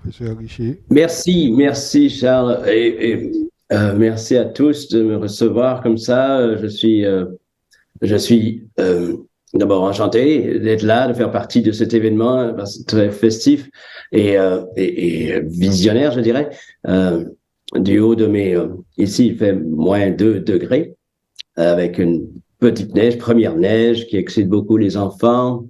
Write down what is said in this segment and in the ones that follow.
professeur Richer. Merci Charles et merci à tous de me recevoir comme ça. Je suis d'abord enchanté d'être là, de faire partie de cet événement très festif et visionnaire, je dirais. Euh, du haut de mes... ici, il fait -2 degrés avec une petite neige, première neige qui excite beaucoup les enfants,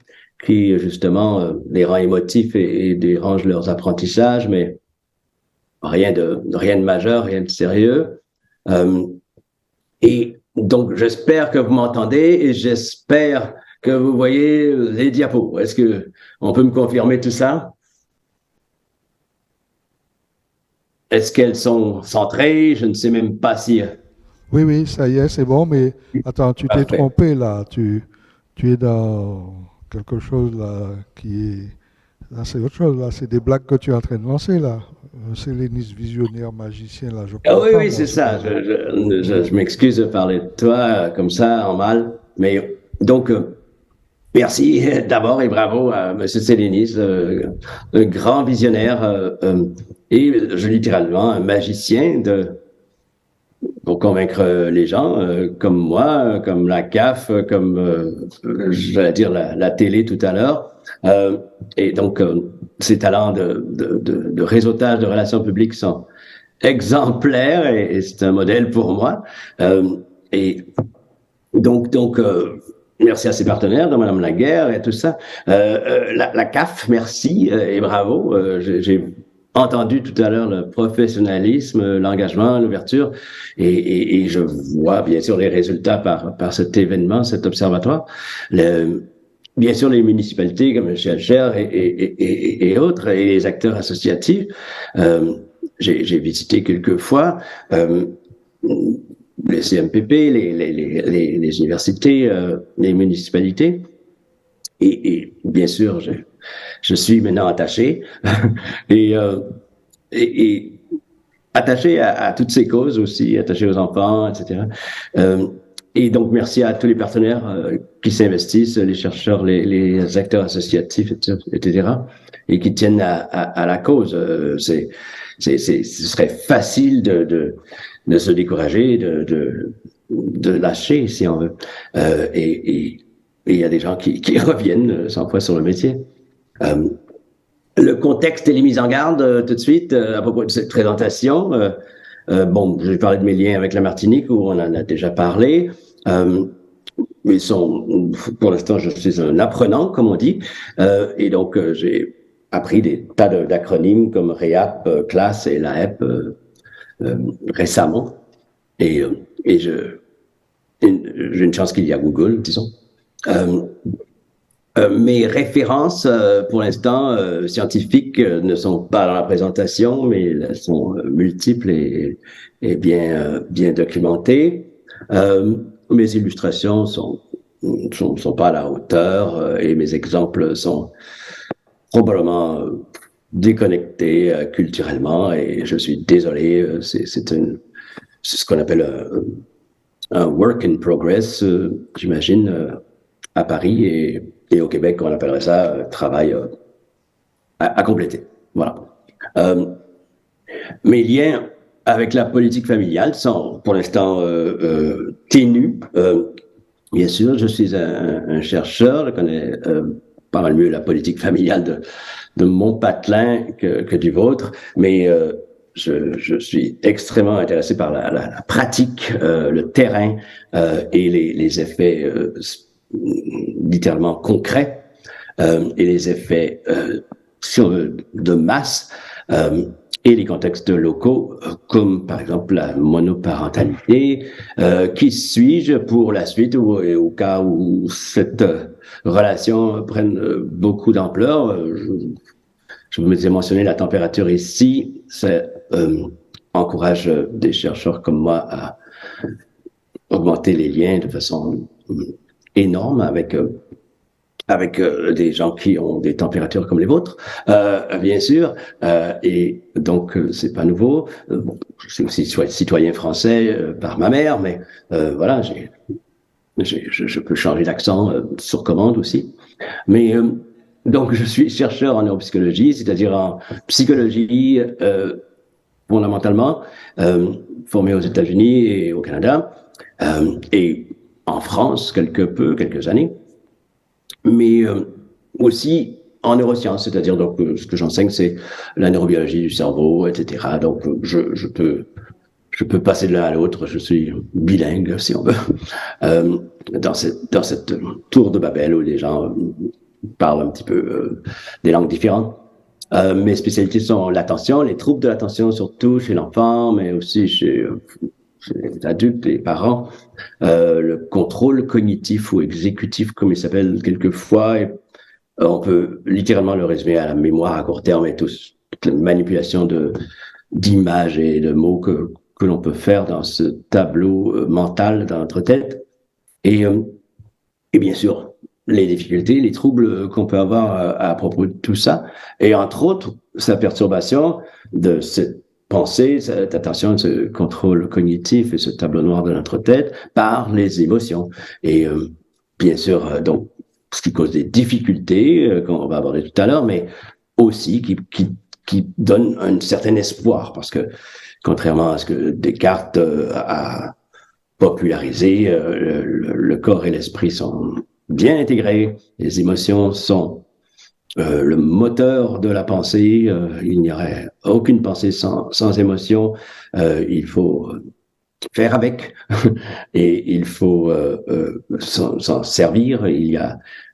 qui justement les rend émotifs et dérange leurs apprentissages, mais rien de majeur, rien de sérieux. Euh, et donc, j'espère que vous m'entendez et j'espère que vous voyez les diapos. Est-ce que on peut me confirmer tout ça? Est-ce qu'elles sont centrées? Je ne sais même pas si... Oui, oui, ça y est, c'est bon, mais attends, tu t'es Parfait. trompé là. Tu es dans quelque chose là qui est. Là, c'est autre chose, là. C'est des blagues que tu es en train de lancer là. Sélénis visionnaire, magicien, là, je Ah crois oui, pas, oui, moi, c'est ce ça. truc-là. Je m'excuse de parler de toi comme ça, en mal. Mais donc, merci d'abord et bravo à M. Sélénis, un grand visionnaire et littéralement un magicien pour convaincre les gens, comme moi, comme la CAF, comme, j'allais dire, la télé tout à l'heure. Euh, et donc, ces talents de réseautage de relations publiques sont exemplaires et c'est un modèle pour moi. Euh, et donc, merci à ses partenaires, de Madame Laguerre et tout ça. La CAF, merci et bravo. J'ai entendu tout à l'heure le professionnalisme, l'engagement, l'ouverture, et je vois bien sûr les résultats par cet événement, cet observatoire. Bien sûr, les municipalités comme M. Alcher et autres, et les acteurs associatifs. Euh, j'ai visité quelques fois. Les CMPP, les universités, les municipalités. Et bien sûr, je suis maintenant attaché et, euh, et attaché à toutes ces causes aussi, attaché aux enfants, etc. Euh, et donc, merci à tous les partenaires qui s'investissent, les chercheurs, les acteurs associatifs, etc., et qui tiennent à la cause. Ce serait facile de se décourager, de lâcher, si on veut. Et il y a des gens qui reviennent 100 fois sur le métier. Euh, le contexte et les mises en garde, tout de suite, à propos de cette présentation. Bon, je vais parler de mes liens avec la Martinique, où on en a déjà parlé. Euh, ils sont, pour l'instant, je suis un apprenant, comme on dit. Et donc, j'ai appris des tas d'acronymes comme REAP, CLAS et LAEP récemment. Et, et j'ai une chance qu'il y a Google, disons. Euh, mes références, pour l'instant, scientifiques, ne sont pas dans la présentation, mais elles sont multiples et bien documentées. Mes illustrations sont pas à la hauteur et mes exemples sont probablement déconnectés culturellement et je suis désolé. C'est ce qu'on appelle un work in progress, j'imagine, à Paris et au Québec, on appellerait ça travail à compléter. Voilà. Euh, Mes liens avec la politique familiale sont pour l'instant ténus. Bien sûr, je suis un chercheur, je connais pas mal mieux la politique familiale de mon patelin que du vôtre, mais je suis extrêmement intéressé par la pratique, le terrain et les effets littéralement concrets et les effets de masse et les contextes locaux, comme par exemple la monoparentalité. Qui suis-je pour la suite ou au cas où cette relation prenne beaucoup d'ampleur? Je vous ai mentionné la température ici. Ça encourage des chercheurs comme moi à augmenter les liens de façon énorme avec des gens qui ont des températures comme les vôtres, bien sûr. Et donc, c'est pas nouveau. Bon, je suis aussi citoyen français par ma mère, mais voilà, je peux changer d'accent sur commande aussi. Mais Donc, je suis chercheur en neuropsychologie, c'est-à-dire en psychologie fondamentalement, formé aux États-Unis et au Canada, et en France quelques années, mais aussi en neurosciences, c'est-à-dire donc ce que j'enseigne, c'est la neurobiologie du cerveau, etc. Donc, je peux passer de l'un à l'autre, je suis bilingue, si on veut, euh, dans cette tour de Babel où les gens parlent un petit peu des langues différentes. Mes spécialités sont l'attention, les troubles de l'attention, surtout chez l'enfant, mais aussi chez les adultes, les parents, le contrôle cognitif ou exécutif, comme il s'appelle quelquefois, et on peut littéralement le résumer à la mémoire à court terme et toute la manipulation d'images et de mots que l'on peut faire dans ce tableau mental dans notre tête. Et, euh, et bien sûr, les difficultés, les troubles qu'on peut avoir à propos de tout ça, et entre autres, sa perturbation de cette pensée, cette attention, ce contrôle cognitif et ce tableau noir de notre tête par les émotions. Et bien sûr, donc, ce qui cause des difficultés, qu'on va aborder tout à l'heure, mais aussi qui donne un certain espoir, parce que contrairement à ce que Descartes a popularisé, le corps et l'esprit sont bien intégrés, les émotions sont le moteur de la pensée, il n'y aurait aucune pensée sans émotion, il faut faire avec et il faut s'en servir. Il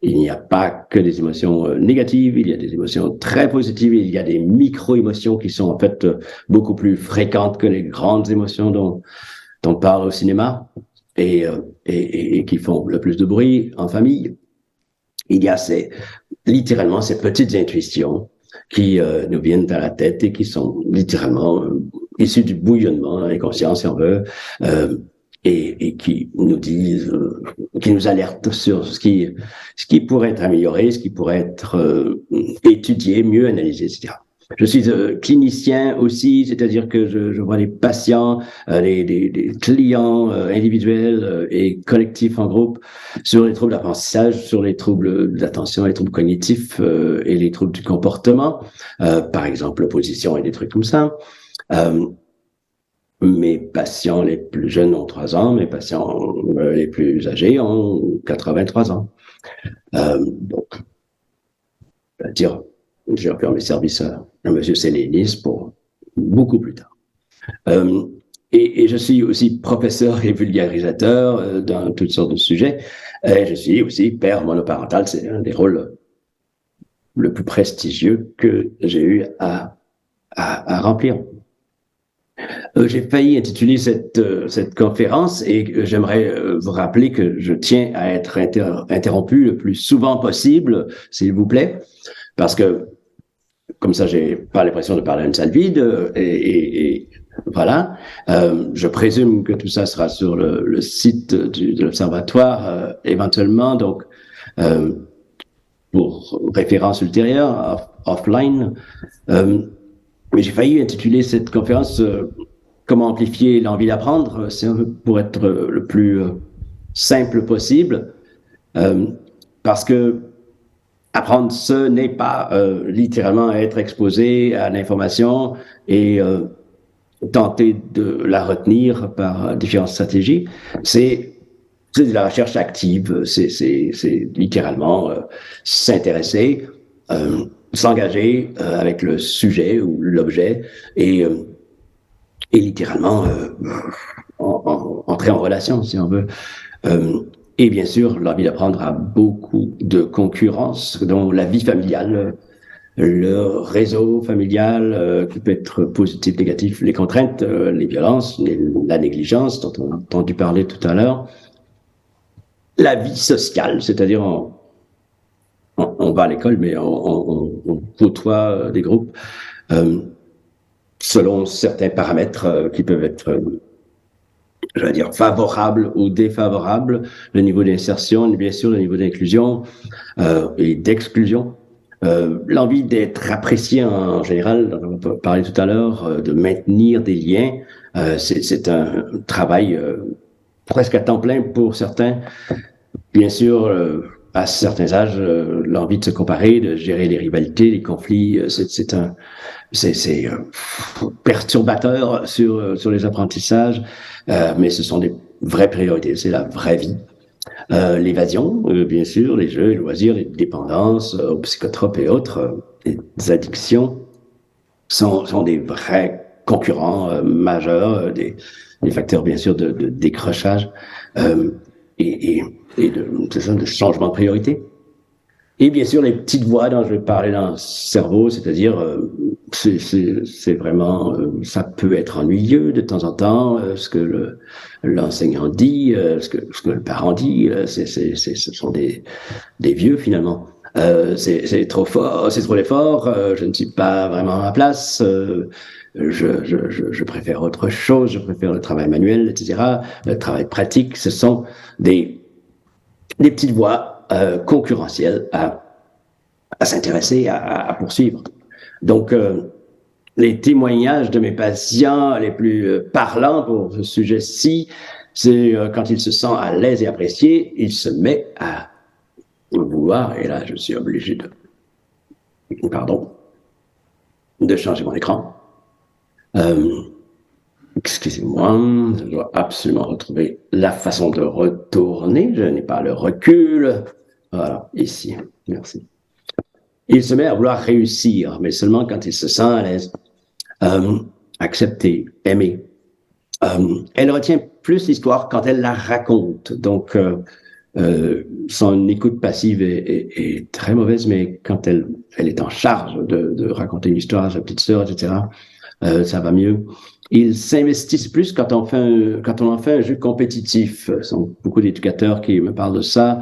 n'y a pas que des émotions négatives, il y a des émotions très positives, il y a des micro-émotions qui sont en fait beaucoup plus fréquentes que les grandes émotions dont on parle au cinéma et qui font le plus de bruit en famille. Il y a littéralement ces petites intuitions qui nous viennent à la tête et qui sont littéralement issues du bouillonnement dans les consciences, si on veut, et qui nous disent, qui nous alertent sur ce qui pourrait être amélioré, ce qui pourrait être étudié, mieux analysé, etc. Je suis clinicien aussi, c'est-à-dire que je vois les patients, les clients individuels et collectifs en groupe sur les troubles d'apprentissage, sur les troubles d'attention, les troubles cognitifs et les troubles du comportement, par exemple l'opposition et des trucs comme ça. Mes patients les plus jeunes ont 3 ans, mes patients les plus âgés ont 83 ans. Donc, je vais dire, j'ai offert mes services à M. Sélénis pour beaucoup plus tard. Et je suis aussi professeur et vulgarisateur dans toutes sortes de sujets. Et je suis aussi père monoparental. C'est un des rôles le plus prestigieux que j'ai eu à remplir. J'ai failli intituler cette conférence et j'aimerais vous rappeler que je tiens à être interrompu le plus souvent possible, s'il vous plaît, parce que comme ça, j'ai pas l'impression de parler à une salle vide et voilà. Je présume que tout ça sera sur le site de l'Observatoire éventuellement, donc pour référence ultérieure, offline. Mais j'ai failli intituler cette conférence Comment amplifier l'envie d'apprendre, pour être le plus simple possible, parce que apprendre, ce n'est pas littéralement être exposé à l'information et tenter de la retenir par différentes stratégies. C'est de la recherche active, c'est littéralement s'intéresser, s'engager avec le sujet ou l'objet et littéralement entrer en relation, si on veut. Et bien sûr, l'envie d'apprendre a beaucoup de concurrence, dont la vie familiale, le réseau familial, qui peut être positif, négatif, les contraintes, les violences, la négligence, dont on a entendu parler tout à l'heure, la vie sociale, c'est-à-dire on va à l'école, mais on côtoie des groupes selon certains paramètres qui peuvent être je vais dire, favorable ou défavorable, le niveau d'insertion, bien sûr, le niveau d'inclusion et d'exclusion. L'envie d'être apprécié en général, on a parlé tout à l'heure, de maintenir des liens, c'est un travail presque à temps plein pour certains. Bien sûr, à certains âges, l'envie de se comparer, de gérer les rivalités, les conflits, c'est perturbateur sur les apprentissages, mais ce sont des vraies priorités, c'est la vraie vie. L'évasion, bien sûr, les jeux, les loisirs, les dépendances, aux psychotropes et autres, les addictions sont des vrais concurrents majeurs, des facteurs, bien sûr, de décrochage et de changement de priorité. Et bien sûr, les petites voix dont je vais parler dans le cerveau, c'est-à-dire, c'est vraiment, ça peut être ennuyeux de temps en temps, ce que l'enseignant dit, ce que le parent dit, ce sont des vieux finalement. C'est trop fort, c'est trop l'effort, je ne suis pas vraiment à ma place, je préfère autre chose, je préfère le travail manuel, etc. Le travail pratique, ce sont des petites voix concurrentielles à s'intéresser, à poursuivre. Donc, les témoignages de mes patients les plus parlants pour ce sujet-ci, c'est quand il se sent à l'aise et apprécié, il se met à vouloir, et là je suis obligé de changer mon écran. Excusez-moi, je dois absolument retrouver la façon de retourner, je n'ai pas le recul. Voilà, ici, merci. Il se met à vouloir réussir, mais seulement quand il se sent à l'aise, accepter, aimer. Elle retient plus l'histoire quand elle la raconte, donc son écoute passive est très mauvaise, mais quand elle est en charge de raconter une histoire à sa petite sœur, etc., ça va mieux. Ils s'investissent plus quand on en fait un jeu compétitif. Ce sont beaucoup d'éducateurs qui me parlent de ça.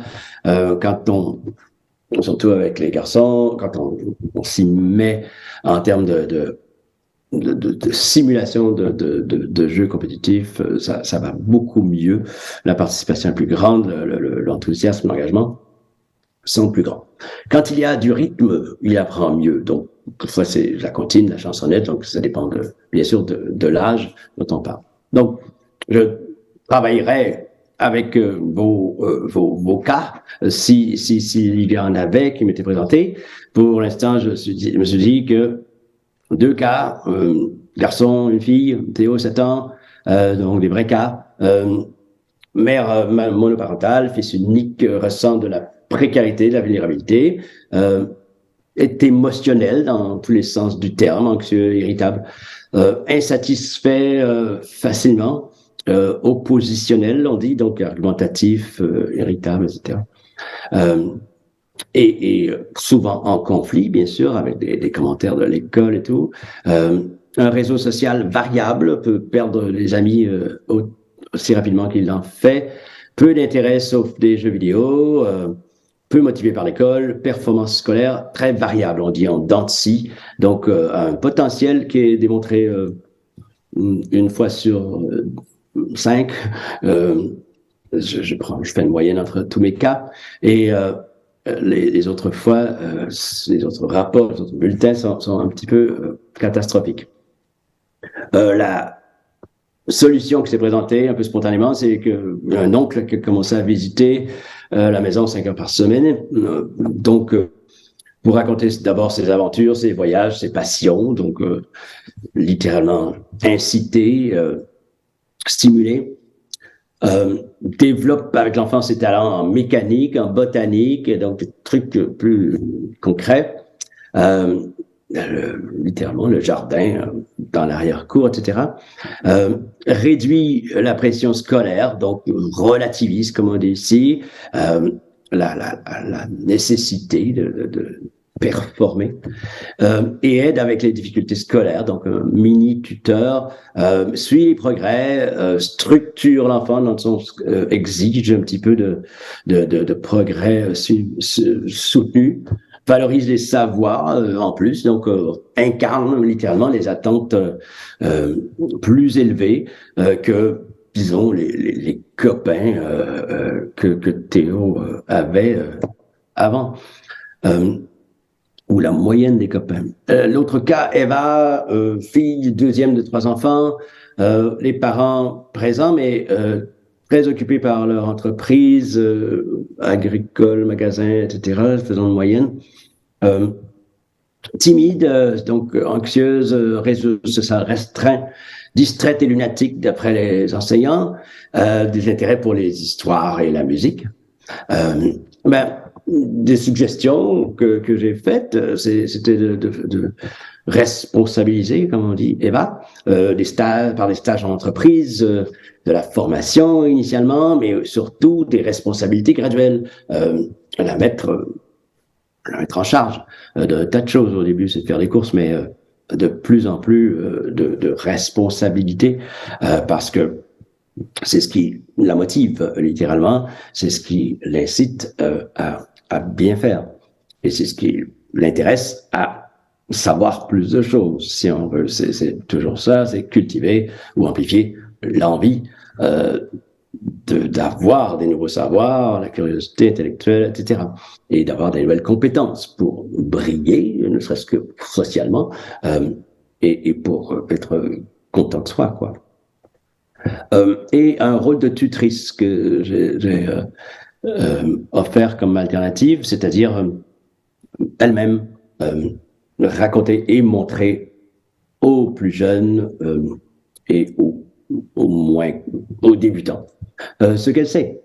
Surtout avec les garçons, quand on s'y met en termes de simulation de jeux compétitifs, ça va beaucoup mieux. La participation est plus grande, l'enthousiasme, l'engagement sont plus grands. Quand il y a du rythme, il apprend mieux. Donc, parfois, c'est la comptine, la chansonnette, donc ça dépend bien sûr de l'âge dont on parle. Donc, je travaillerai avec vos cas, s'il y en avait qui m'étaient présentés. Pour l'instant, je me suis dit que 2 cas, garçon, une fille, Théo, 7 ans, donc des vrais cas. Mère monoparentale, fils unique, ressent de la précarité, de la vulnérabilité, est émotionnel dans tous les sens du terme, anxieux, irritable, insatisfait facilement, oppositionnel, on dit, donc argumentatif, irritable, etc. Et souvent en conflit, bien sûr, avec des commentaires de l'école et tout. Un réseau social variable, peut perdre les amis aussi rapidement qu'il en fait. Peu d'intérêt sauf des jeux vidéo, peu motivé par l'école, performance scolaire très variable, on dit en dents de scie. Donc un potentiel qui est démontré une fois sur 5. Je fais une moyenne entre tous mes cas et les autres fois, les autres rapports, les autres bulletins sont un petit peu catastrophiques. La solution qui s'est présentée un peu spontanément, c'est qu'un oncle qui a commencé à visiter la maison 5 heures par semaine, donc pour raconter d'abord ses aventures, ses voyages, ses passions, donc littéralement inciter, stimuler. Développe avec l'enfant ses talents en mécanique, en botanique, et donc des trucs plus concrets. Littéralement le jardin dans l'arrière-cour, etc. Réduit la pression scolaire, donc relativise, comme on dit ici, la nécessité de performer, et aide avec les difficultés scolaires, donc un mini-tuteur, suit les progrès, structure l'enfant dans le sens, exige un petit peu de progrès soutenu, valorise les savoirs en plus, donc incarne littéralement les attentes plus élevées que, disons, les copains que Théo avait avant. Ou la moyenne des copains. L'autre cas, Eva, fille deuxième de 3 enfants, les parents présents, mais très occupés par leur entreprise, agricole, magasin, etc., faisant une moyenne. Timide, donc anxieuse, réseau social restreint, distraite et lunatique d'après les enseignants, des intérêts pour les histoires et la musique. Des suggestions que j'ai faites, c'était de responsabiliser, comme on dit, Eva, par des stages en entreprise, de la formation initialement, mais surtout des responsabilités graduelles, la mettre en charge de tas de choses. Au début, c'est de faire des courses, mais de plus en plus de responsabilités, parce que c'est ce qui la motive, littéralement, c'est ce qui l'incite à bien faire. Et c'est ce qui l'intéresse à savoir plus de choses, si on veut. C'est toujours ça, c'est cultiver ou amplifier l'envie d'avoir des nouveaux savoirs, la curiosité intellectuelle, etc. Et d'avoir des nouvelles compétences pour briller, ne serait-ce que socialement, et pour être content de soi, quoi. Et un rôle de tutrice que j'ai offert comme alternative, c'est-à-dire elle-même raconter et montrer aux plus jeunes et au moins aux débutants ce qu'elle sait.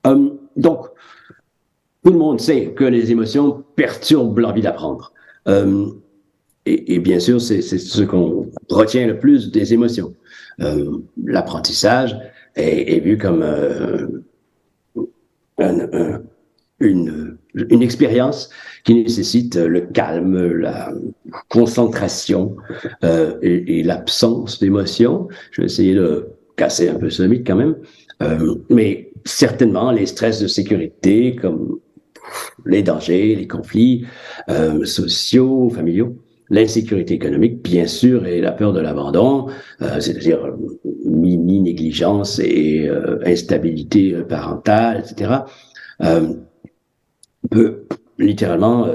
Donc, tout le monde sait que les émotions perturbent l'envie d'apprendre. Et bien sûr, c'est ce qu'on retient le plus des émotions. L'apprentissage est vu comme une expérience qui nécessite le calme, la concentration et l'absence d'émotion. Je vais essayer de casser un peu ce mythe quand même. Mais certainement, les stress de sécurité, comme les dangers, les conflits sociaux, familiaux, l'insécurité économique, bien sûr, et la peur de l'abandon, c'est-à-dire mini-négligence et instabilité parentale, etc., peut littéralement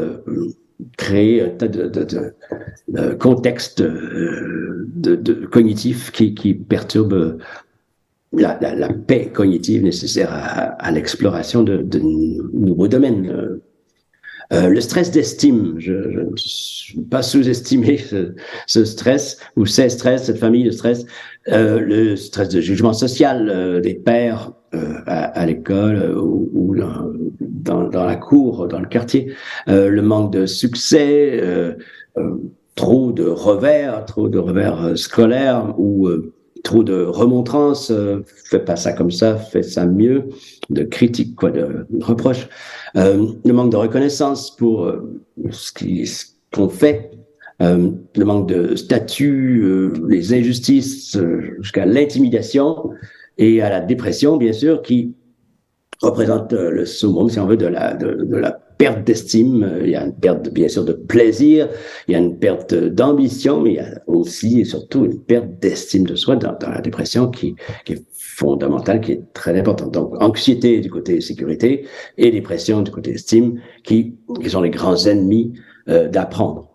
créer un tas de contextes cognitifs qui perturbent la paix cognitive nécessaire à l'exploration de nouveaux domaines. Le stress d'estime, je ne suis pas sous-estimer ce stress, ou ces stress, cette famille de stress, le stress de jugement social des pairs à l'école ou dans la cour, dans le quartier, le manque de succès, trop de revers scolaires ou trop de remontrances, fais pas ça comme ça, fais ça mieux, de critiques, quoi, de reproches, le manque de reconnaissance pour ce qu'on fait, le manque de statut, les injustices, jusqu'à l'intimidation et à la dépression, bien sûr, qui représente le summum, si on veut, de la perte d'estime. Il y a une perte, bien sûr, de plaisir, il y a une perte d'ambition, mais il y a aussi et surtout une perte d'estime de soi dans la dépression qui est fondamentale, qui est très importante. Donc, anxiété du côté sécurité et dépression du côté estime, qui sont les grands ennemis d'apprendre.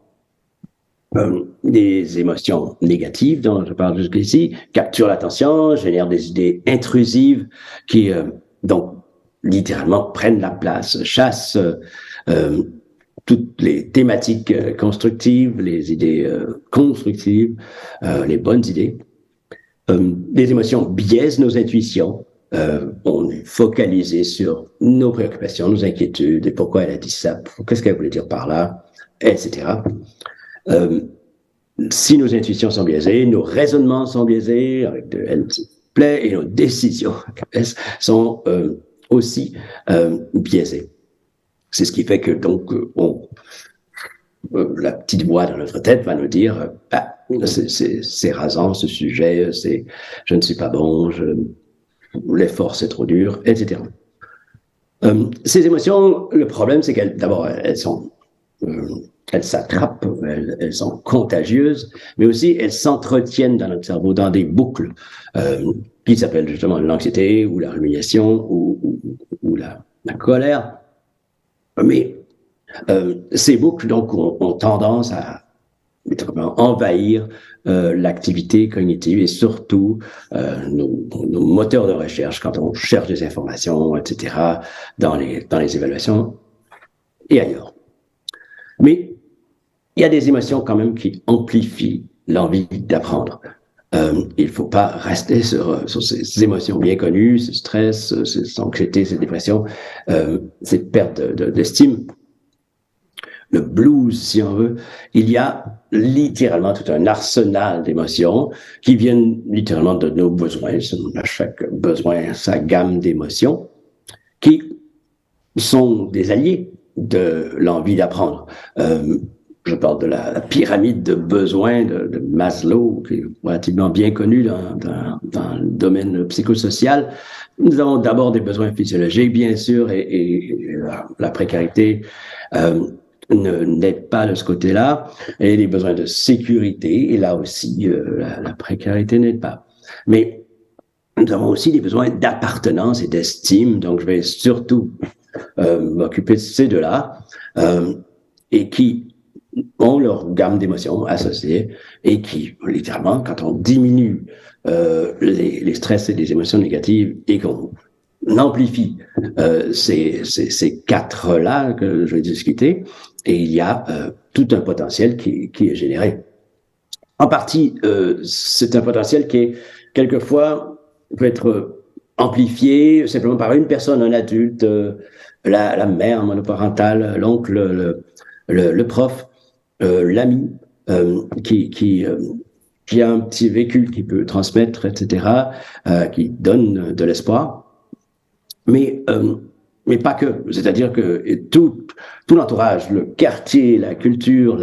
Des émotions négatives dont je parle jusqu'ici capturent l'attention, génèrent des idées intrusives qui, donc, littéralement prennent la place, chassent toutes les thématiques constructives, les idées constructives, les bonnes idées. Les émotions biaisent nos intuitions. On est focalisé sur nos préoccupations, nos inquiétudes, et pourquoi elle a dit ça, qu'est-ce qu'elle voulait dire par là, etc. Si nos intuitions sont biaisées, nos raisonnements sont biaisés, avec de L plaît, et nos décisions sont aussi biaisées. C'est ce qui fait que donc la petite voix dans notre tête va nous dire c'est rasant ce sujet, je ne suis pas bon, l'effort c'est trop dur, etc. Ces émotions, le problème c'est qu'elles d'abord elles s'attrapent, elles sont contagieuses, mais aussi elles s'entretiennent dans notre cerveau dans des boucles qui s'appellent justement l'anxiété ou la rumination ou la colère. Mais ces boucles donc ont tendance envahir l'activité cognitive et surtout nos moteurs de recherche quand on cherche des informations, etc., dans les évaluations et ailleurs. Mais il y a des émotions quand même qui amplifient l'envie d'apprendre. Il ne faut pas rester sur ces émotions bien connues, ce stress, cette anxiété, cette dépression, cette perte d'estime. Le blues, si on veut, il y a littéralement tout un arsenal d'émotions qui viennent littéralement de nos besoins. À chaque besoin, sa gamme d'émotions, qui sont des alliés de l'envie d'apprendre. Je parle de la pyramide de besoins de Maslow, qui est relativement bien connue dans le domaine psychosocial. Nous avons d'abord des besoins physiologiques, bien sûr, et la précarité n'aide pas de ce côté-là, et les besoins de sécurité, et là aussi, la précarité n'aide pas. Mais nous avons aussi des besoins d'appartenance et d'estime, donc je vais surtout m'occuper de ces deux-là, et qui ont leur gamme d'émotions associées, et qui, littéralement, quand on diminue les stress et les émotions négatives, et qu'on amplifie ces quatre-là que je vais discuter, et il y a tout un potentiel qui est généré. En partie, c'est un potentiel qui est quelquefois peut être amplifié simplement par une personne, un adulte, la mère monoparentale, l'oncle, le prof, l'ami, qui a un petit vécu qui peut transmettre, etc., qui donne de l'espoir. Mais pas que. C'est-à-dire que tout l'entourage, le quartier, la culture,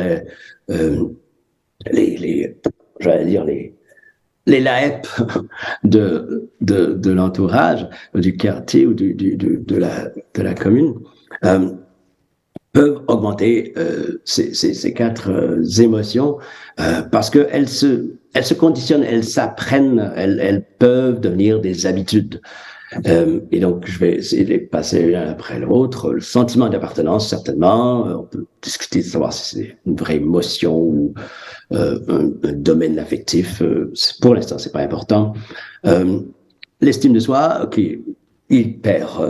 j'allais dire les laep de l'entourage, du quartier ou de la commune, peuvent augmenter ces quatre émotions parce qu'elles se conditionnent, elles s'apprennent, elles peuvent devenir des habitudes. Et donc, je vais essayer de les passer l'un après l'autre. Le sentiment d'appartenance, certainement. On peut discuter de savoir si c'est une vraie émotion ou un domaine affectif. Pour l'instant, c'est pas important. L'estime de soi, qui est hyper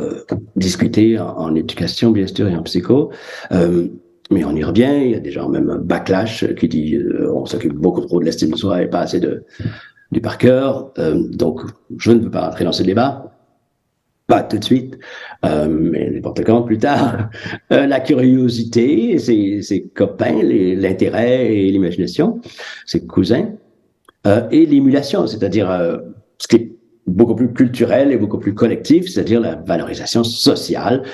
discutée en éducation, bien sûr, et en psycho. Mais on y revient. Il y a des gens, même un backlash, qui dit on s'occupe beaucoup trop de l'estime de soi et pas assez du par cœur. Donc, je ne veux pas rentrer dans ce débat. Pas tout de suite, mais n'importe quand, plus tard. La curiosité, ses copains, l'intérêt et l'imagination, ses cousins, et l'émulation, c'est-à-dire ce qui est beaucoup plus culturel et beaucoup plus collectif, c'est-à-dire la valorisation sociale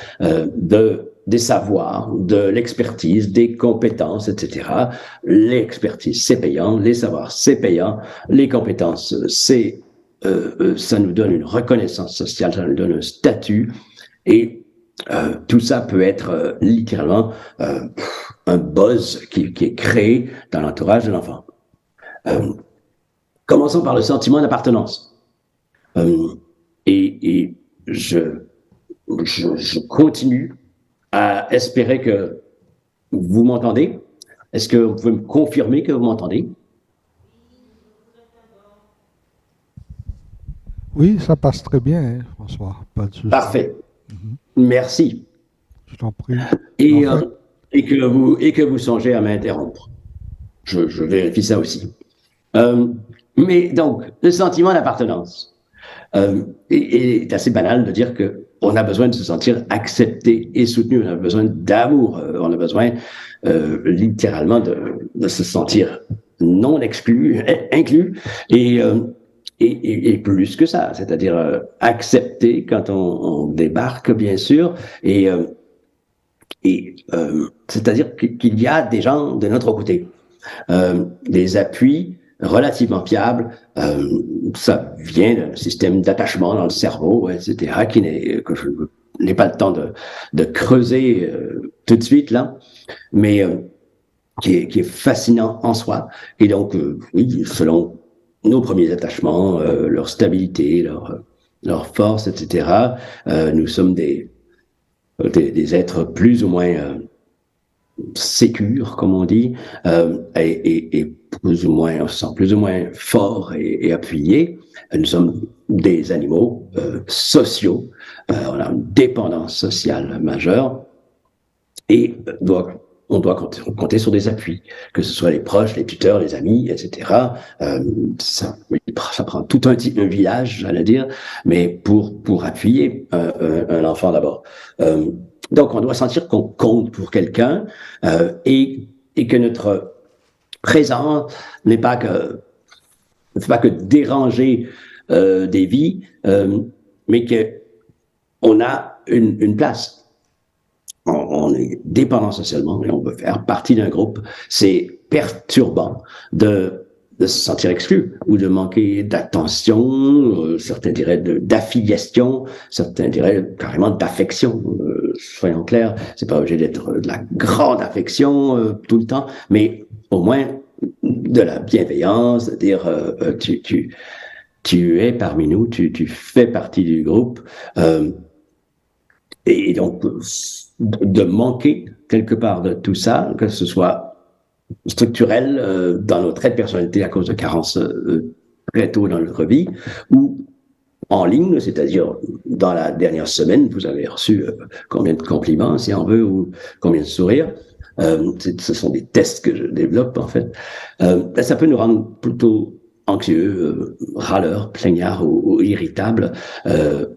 des savoirs, de l'expertise, des compétences, etc. L'expertise, c'est payant, les savoirs, c'est payant, les compétences, ça nous donne une reconnaissance sociale, ça nous donne un statut, et tout ça peut être littéralement un buzz qui est créé dans l'entourage de l'enfant. Commençons par le sentiment d'appartenance. Et je continue à espérer que vous m'entendez. Est-ce que vous pouvez me confirmer que vous m'entendez? Oui, ça passe très bien, hein, François. Pas de souci. Parfait. Merci. Je t'en prie. Et que vous songez à m'interrompre. Je vérifie ça aussi. Mais donc, le sentiment d'appartenance est assez banal de dire qu'on a besoin de se sentir accepté et soutenu. On a besoin d'amour. On a besoin littéralement de se sentir non exclu, inclus. Et plus que ça, c'est-à-dire accepter quand on débarque, bien sûr, et c'est-à-dire qu'il y a des gens de notre côté, des appuis relativement fiables. Ça vient d'un système d'attachement dans le cerveau, etc., que je n'ai pas le temps de creuser tout de suite là, mais qui est fascinant en soi. Et donc, oui, selon nos premiers attachements, leur stabilité, leur force, etc. Nous sommes des êtres plus ou moins sécure, comme on dit, et plus ou moins, on se sent plus ou moins fort et appuyé. Nous sommes des animaux sociaux, on a une dépendance sociale majeure et on doit compter sur des appuis, que ce soit les proches, les tuteurs, les amis, etc. Ça prend tout un village, j'allais dire, mais pour appuyer un enfant d'abord. Donc, on doit sentir qu'on compte pour quelqu'un et que notre présence n'est pas que déranger des vies, mais qu'on a une place. On est dépendant socialement et on veut faire partie d'un groupe. C'est perturbant de se sentir exclu ou de manquer d'attention, certains diraient d'affiliation, certains diraient carrément d'affection. Soyons clairs, c'est pas obligé d'être de la grande affection tout le temps, mais au moins de la bienveillance, de dire tu es parmi nous, tu fais partie du groupe. Et donc, de manquer quelque part de tout ça, que ce soit structurel dans notre trait de personnalité à cause de carences très tôt dans notre vie, ou en ligne, c'est-à-dire dans la dernière semaine, vous avez reçu combien de compliments, si on veut, ou combien de sourires. Ce sont des tests que je développe, en fait. Ça peut nous rendre plutôt anxieux, râleurs, plaignards ou irritables,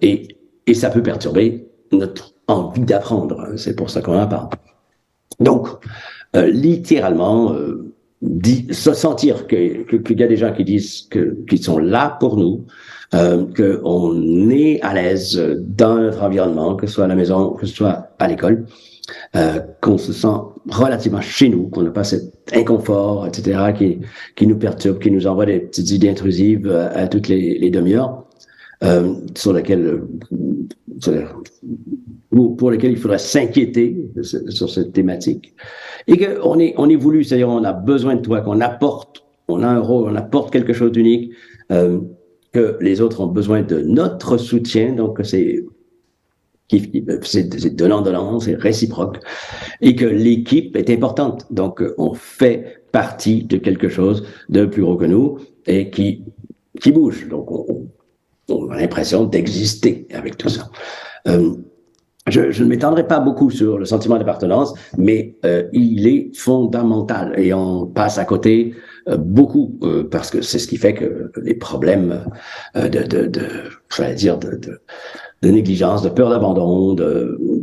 et ça peut perturber notre envie d'apprendre. C'est pour ça qu'on en parle. Donc, littéralement, se sentir qu'il y a des gens qui disent qu'ils sont là pour nous, qu'on est à l'aise dans notre environnement, que ce soit à la maison, que ce soit à l'école, qu'on se sent relativement chez nous, qu'on n'a pas cet inconfort, etc., qui nous perturbe, qui nous envoie des petites idées intrusives à toutes les demi-heures, sur lesquelles pour lesquels il faudrait s'inquiéter sur cette thématique, et qu'on est voulu, c'est-à-dire on a besoin de toi, qu'on apporte, on a un rôle, on apporte quelque chose d'unique, que les autres ont besoin de notre soutien, donc c'est donnant-donnant, c'est réciproque, et que l'équipe est importante, donc on fait partie de quelque chose de plus gros que nous et qui bouge, donc on a l'impression d'exister avec tout ça. Je ne m'étendrai pas beaucoup sur le sentiment d'appartenance, mais il est fondamental et on passe à côté beaucoup parce que c'est ce qui fait que les problèmes de négligence, de peur d'abandon,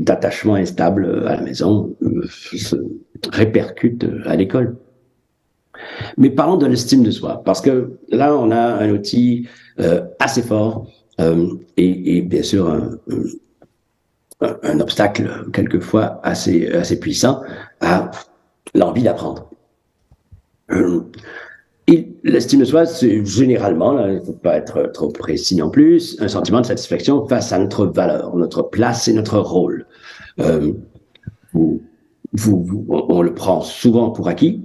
d'attachement instable à la maison se répercutent à l'école. Mais parlons de l'estime de soi, parce que là, on a un outil assez fort et bien sûr un obstacle quelquefois assez puissant à l'envie d'apprendre. L'estime de soi, c'est généralement, il ne faut pas être trop précis non plus, un sentiment de satisfaction face à notre valeur, notre place et notre rôle. On le prend souvent pour acquis,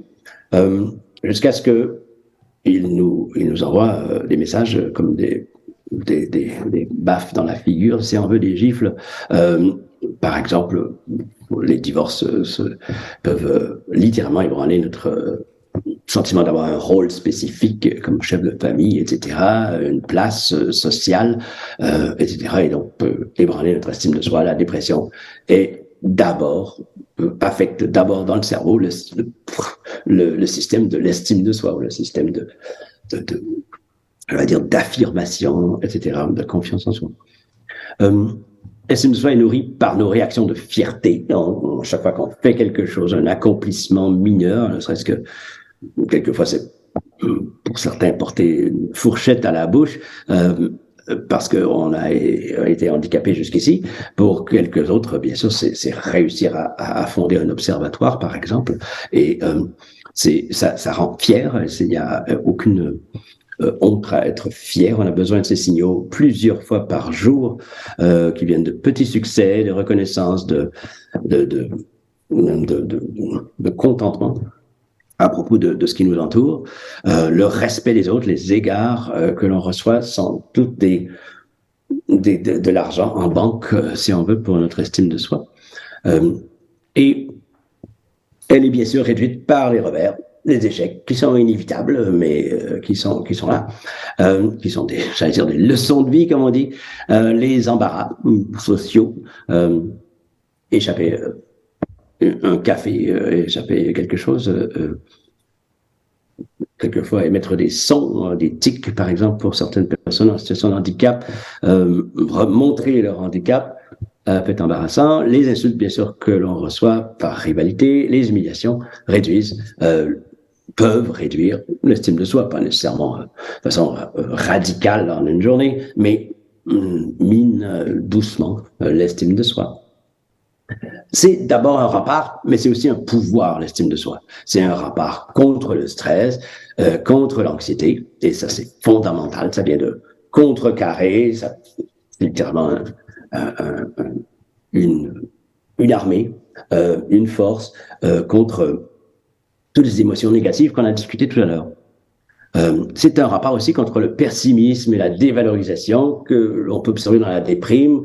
jusqu'à ce qu'il nous envoie des messages comme des baffes dans la figure, si on veut, des gifles. Par exemple, les divorces peuvent littéralement ébranler notre sentiment d'avoir un rôle spécifique comme chef de famille, etc., une place sociale, etc., et donc peut ébranler notre estime de soi. La dépression est affecte d'abord dans le cerveau le système de l'estime de soi, ou le système on va dire, d'affirmation, etc., de confiance en soi. L'estime de soi est nourrie par nos réactions de fierté. Chaque fois qu'on fait quelque chose, un accomplissement mineur, ne serait-ce que quelquefois c'est pour certains porter une fourchette à la bouche, parce qu'on a été handicapé jusqu'ici. Pour quelques autres, bien sûr, c'est réussir à fonder un observatoire, par exemple, et ça rend fier. Il n'y a aucune honte à être fier. On a besoin de ces signaux plusieurs fois par jour, qui viennent de petits succès, de reconnaissance, de contentement à propos de ce qui nous entoure. Le respect des autres, les égards que l'on reçoit sont toutes de l'argent en banque, si on veut, pour notre estime de soi. Et Elle est bien sûr réduite par les revers, les échecs qui sont inévitables, mais qui sont là, qui sont j'allais dire des leçons de vie, comme on dit, les embarras sociaux, échapper un café, échapper quelque chose, quelquefois émettre des sons, des tics, par exemple, pour certaines personnes en situation de handicap, montrer leur handicap peut être embarrassant. Les insultes, bien sûr, que l'on reçoit par rivalité, les humiliations peuvent réduire l'estime de soi, pas nécessairement de façon radicale en une journée, mais mine doucement l'estime de soi. C'est d'abord un rempart, mais c'est aussi un pouvoir, l'estime de soi. C'est un rempart contre le stress, contre l'anxiété, et ça c'est fondamental, ça vient de contrecarrer, ça, littéralement une armée, une force contre toutes les émotions négatives qu'on a discutées tout à l'heure. C'est un rapport aussi contre le pessimisme et la dévalorisation que l'on peut observer dans la déprime.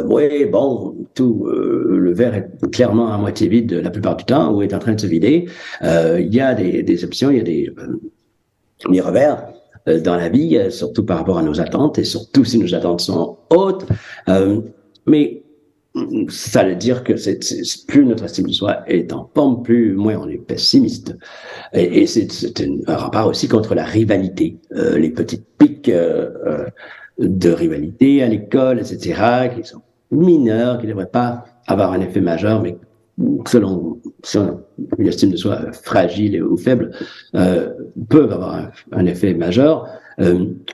Oui, bon, le verre est clairement à moitié vide la plupart du temps ou est en train de se vider. Il y a des options, il y a des revers dans la vie, surtout par rapport à nos attentes et surtout si nos attentes sont hautes. Mais ça veut dire que plus notre estime de soi est en forme, moins on est pessimiste. Et c'est un rapport aussi contre la rivalité, les petites piques de rivalité à l'école, etc., qui sont mineures, qui ne devraient pas avoir un effet majeur, mais selon si on a une estime de soi fragile ou faible, peuvent avoir un effet majeur.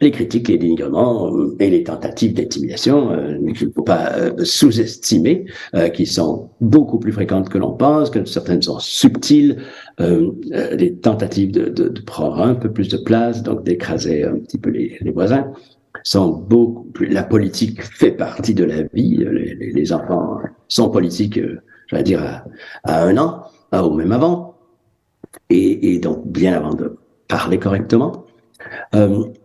Les critiques, les dénigrements et les tentatives d'intimidation qu'il ne faut pas sous-estimer, qui sont beaucoup plus fréquentes que l'on pense, que certaines sont subtiles, les tentatives de prendre un peu plus de place, donc d'écraser un petit peu les voisins, sont beaucoup plus... La politique fait partie de la vie, les enfants sont politiques, j'allais dire, à 1 an, ou même avant, et donc bien avant de parler correctement.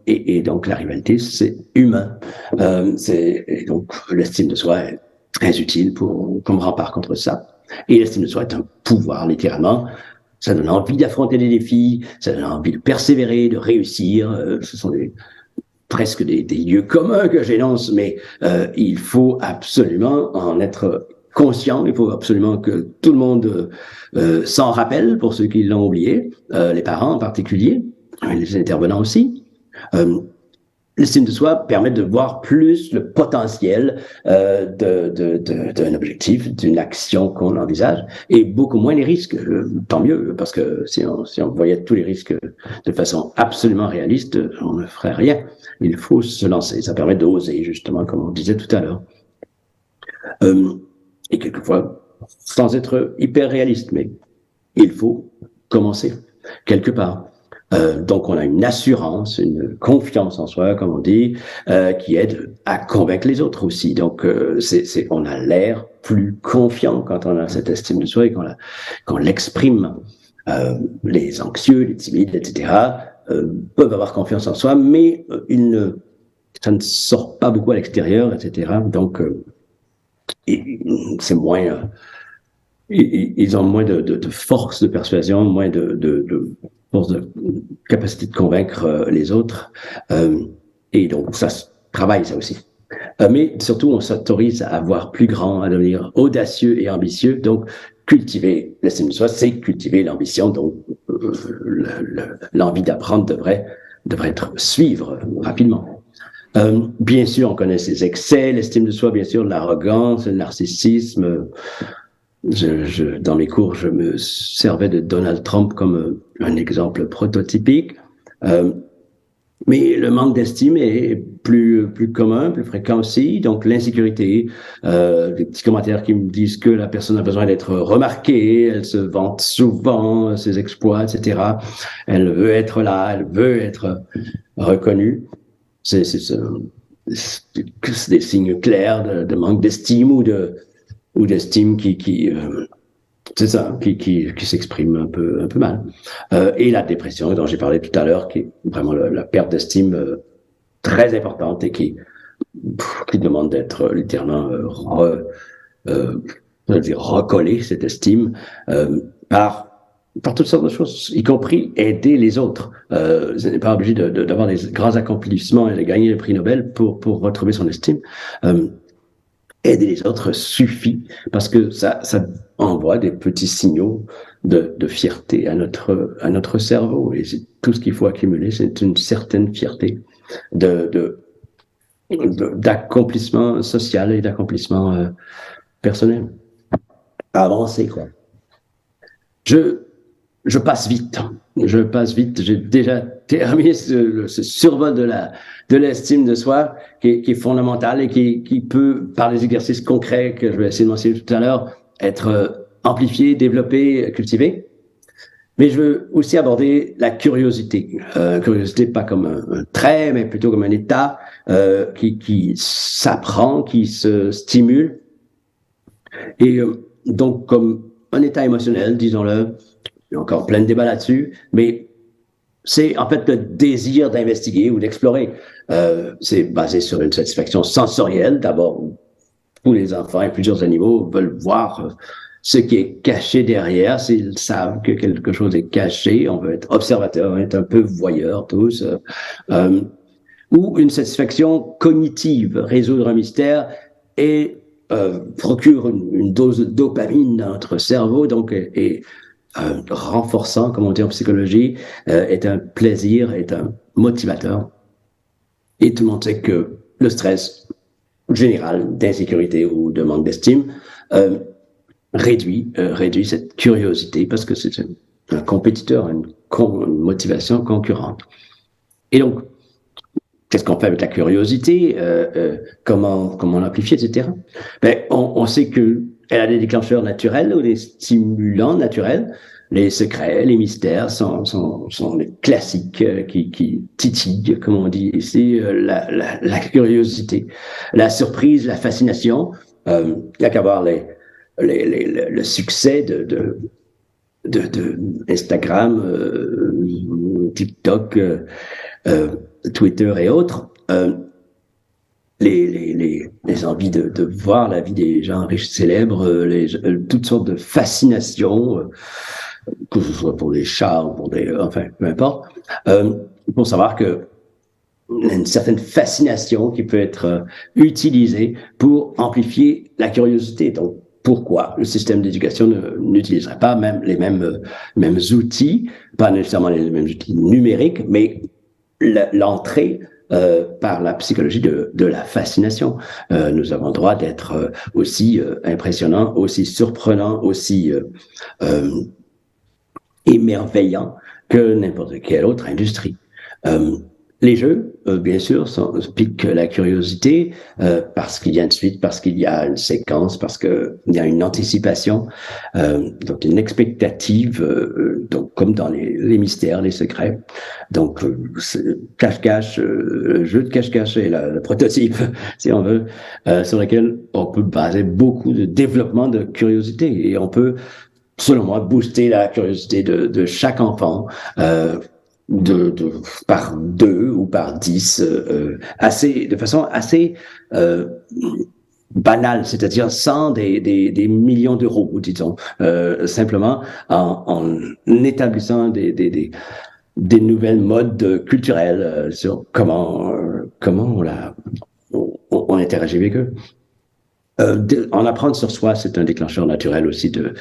Et donc la rivalité, c'est humain. Et donc l'estime de soi est très utile comme rempart contre ça. Et l'estime de soi est un pouvoir, littéralement. Ça donne envie d'affronter les défis, ça donne envie de persévérer, de réussir. Ce sont presque des lieux communs que j'énonce, mais il faut absolument en être conscient. Il faut absolument que tout le monde s'en rappelle, pour ceux qui l'ont oublié, les parents en particulier, les intervenants aussi. L'estime de soi permet de voir plus le potentiel d'un objectif, d'une action qu'on envisage, et beaucoup moins les risques. Tant mieux, parce que si on voyait tous les risques de façon absolument réaliste, on ne ferait rien. Il faut se lancer. Ça permet d'oser, justement, comme on disait tout à l'heure. Et quelquefois, sans être hyper réaliste, mais il faut commencer quelque part. Donc, on a une assurance, une confiance en soi, comme on dit, qui aide à convaincre les autres aussi. Donc, on a l'air plus confiant quand on a cette estime de soi et qu'on l'exprime. Les anxieux, les timides, etc., peuvent avoir confiance en soi, mais ça ne sort pas beaucoup à l'extérieur, etc. Donc, c'est moins... ils ont moins de force de persuasion, moins de force de capacité de convaincre les autres. Et donc, ça se travaille, ça aussi. Mais surtout, on s'autorise à voir plus grand, à devenir audacieux et ambitieux. Donc, cultiver l'estime de soi, c'est cultiver l'ambition. Donc, l'envie d'apprendre devrait suivre rapidement. Bien sûr, on connaît ses excès, l'estime de soi, bien sûr, l'arrogance, le narcissisme. Dans mes cours, je me servais de Donald Trump comme un exemple prototypique. Mais le manque d'estime est plus commun, plus fréquent aussi. Donc l'insécurité, des petits commentaires qui me disent que la personne a besoin d'être remarquée, elle se vante souvent ses exploits, etc. Elle veut être là, elle veut être reconnue. C'est des signes clairs de manque d'estime ou d'estime c'est ça, qui s'exprime un peu mal. Et la dépression dont j'ai parlé tout à l'heure, qui est vraiment la perte d'estime très importante et qui demande d'être littéralement recollée, cette estime, par toutes sortes de choses, y compris aider les autres. Vous n'êtes pas obligé d'avoir des grands accomplissements et de gagner le prix Nobel pour retrouver son estime. Aider les autres suffit parce que ça envoie des petits signaux de fierté à notre cerveau. Et c'est tout ce qu'il faut accumuler, c'est une certaine fierté d'accomplissement social et d'accomplissement personnel. Avancer, quoi. Je passe vite. J'ai déjà terminé ce survol de l'estime de soi qui est fondamental et qui peut, par les exercices concrets que je vais essayer de mentionner tout à l'heure, être amplifié, développé, cultivé. Mais je veux aussi aborder la curiosité. Curiosité pas comme un trait, mais plutôt comme un état qui s'apprend, qui se stimule. Et donc comme un état émotionnel, disons-le. Il y a encore plein de débats là-dessus, mais c'est en fait le désir d'investiguer ou d'explorer. C'est basé sur une satisfaction sensorielle. D'abord, tous les enfants et plusieurs animaux veulent voir ce qui est caché derrière. S'ils savent que quelque chose est caché, on veut être observateur, on veut être un peu voyeur tous. Ou une satisfaction cognitive, résoudre un mystère et procure une dose de dopamine dans notre cerveau, donc et renforçant, comme on dit en psychologie, est un plaisir, est un motivateur. Et tout le monde sait que le stress général d'insécurité ou de manque d'estime réduit cette curiosité parce que c'est un compétiteur, une motivation concurrente. Et donc, qu'est-ce qu'on fait avec la curiosité, comment l'amplifier, etc. Ben, on sait qu'elle a des déclencheurs naturels ou des stimulants naturels. Les secrets, les mystères sont les classiques qui titillent, comme on dit ici, la curiosité, la surprise, la fascination. Il n'y a qu'à voir le succès de Instagram, TikTok, Twitter et autres, les envies de voir la vie des gens riches célèbres, toutes sortes de fascinations, que ce soit pour les chats ou pour enfin, peu importe, pour savoir que une certaine fascination qui peut être utilisée pour amplifier la curiosité. Donc, pourquoi le système d'éducation n'utiliserait pas les mêmes outils, pas nécessairement les mêmes outils numériques, mais l'entrée par la psychologie de la fascination. Nous avons le droit d'être aussi impressionnants, aussi surprenants, aussi émerveillants que n'importe quelle autre industrie. Les jeux, bien sûr, piquent la curiosité parce qu'il y a une suite, parce qu'il y a une séquence, parce qu'il y a une anticipation, donc une expectative, donc comme dans les mystères, les secrets. Donc cache-cache, le jeu de cache-cache est le prototype, si on veut, sur lequel on peut baser beaucoup de développement de curiosité et on peut, selon moi, booster la curiosité de chaque enfant. Par 2 ou par 10, de façon assez banale, c'est-à-dire sans des millions d'euros, disons, simplement en établissant des nouvelles modes culturels sur comment on interagit avec eux. En apprendre sur soi, c'est un déclencheur naturel aussi de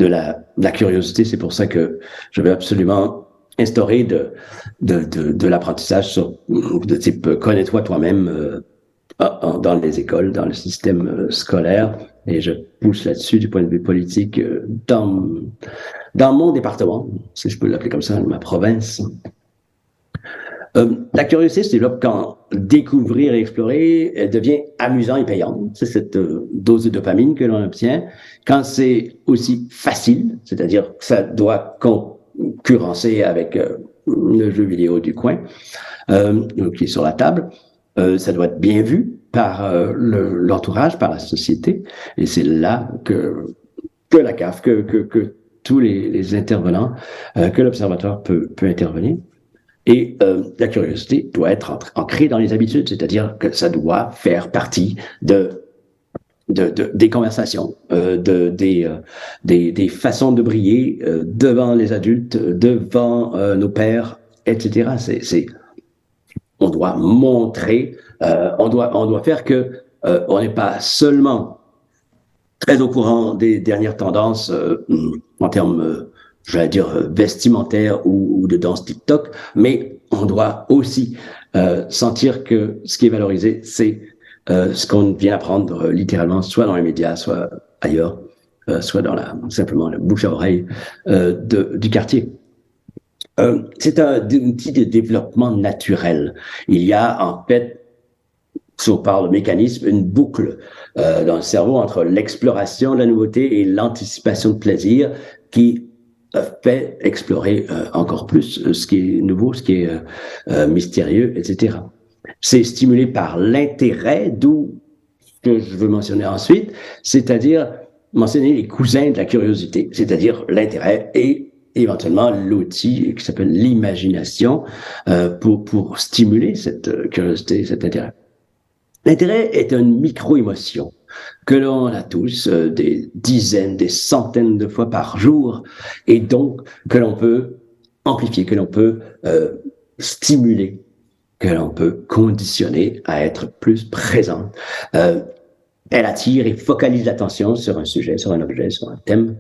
la curiosité. C'est pour ça que je veux absolument instaurer de l'apprentissage de type connais-toi toi-même dans les écoles, dans le système scolaire, et je pousse là-dessus du point de vue politique dans mon département, si je peux l'appeler comme ça, ma province. La curiosité se développe quand découvrir et explorer devient amusant et payant. C'est cette dose de dopamine que l'on obtient. Quand c'est aussi facile, c'est-à-dire que ça doit concurrencer avec le jeu vidéo du coin qui est sur la table, ça doit être bien vu par l'entourage, par la société, et c'est là que la CAF, que tous les intervenants, que l'observatoire peut intervenir. Et la curiosité doit être ancrée dans les habitudes, c'est-à-dire que ça doit faire partie de des conversations, des façons de briller devant les adultes, devant nos pairs, etc. On doit montrer, on doit faire que on n'est pas seulement très au courant des dernières tendances en termes, j'allais dire, vestimentaires ou de danse TikTok, mais on doit aussi sentir que ce qui est valorisé, c'est ce qu'on vient apprendre littéralement, soit dans les médias, soit ailleurs, soit dans simplement la bouche à oreille du quartier. C'est un outil de développement naturel. Il y a en fait, si on parle de mécanisme, une boucle dans le cerveau entre l'exploration de la nouveauté et l'anticipation de plaisir qui fait explorer encore plus ce qui est nouveau, ce qui est mystérieux, etc. C'est stimulé par l'intérêt, d'où ce que je veux mentionner ensuite, c'est-à-dire mentionner les cousins de la curiosité, c'est-à-dire l'intérêt et éventuellement l'outil qui s'appelle l'imagination pour stimuler cette curiosité, cet intérêt. L'intérêt est une micro-émotion que l'on a tous des dizaines, des centaines de fois par jour et donc que l'on peut amplifier, que l'on peut stimuler, que l'on peut conditionner à être plus présent. Elle attire et focalise l'attention sur un sujet, sur un objet, sur un thème.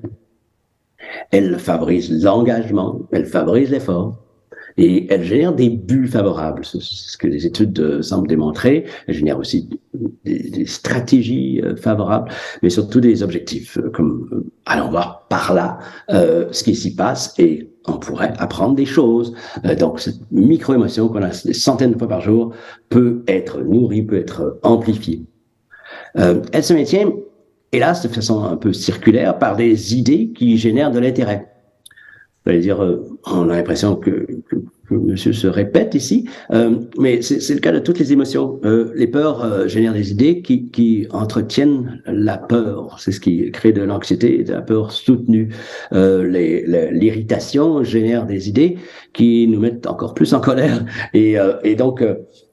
Elle favorise l'engagement, elle favorise l'effort et elle génère des buts favorables. C'est ce que les études semblent démontrer. Elle génère aussi des stratégies favorables, mais surtout des objectifs comme allons voir par là ce qui s'y passe et on pourrait apprendre des choses. Donc cette micro-émotion qu'on a des centaines de fois par jour peut être nourrie, peut être amplifiée. Elle se maintient, hélas, de façon un peu circulaire, par des idées qui génèrent de l'intérêt. J'allais dire, on a l'impression que monsieur se répète ici, mais c'est le cas de toutes les émotions. Les peurs génèrent des idées qui entretiennent la peur. C'est ce qui crée de l'anxiété, de la peur soutenue. L'irritation génère des idées qui nous mettent encore plus en colère. Et donc,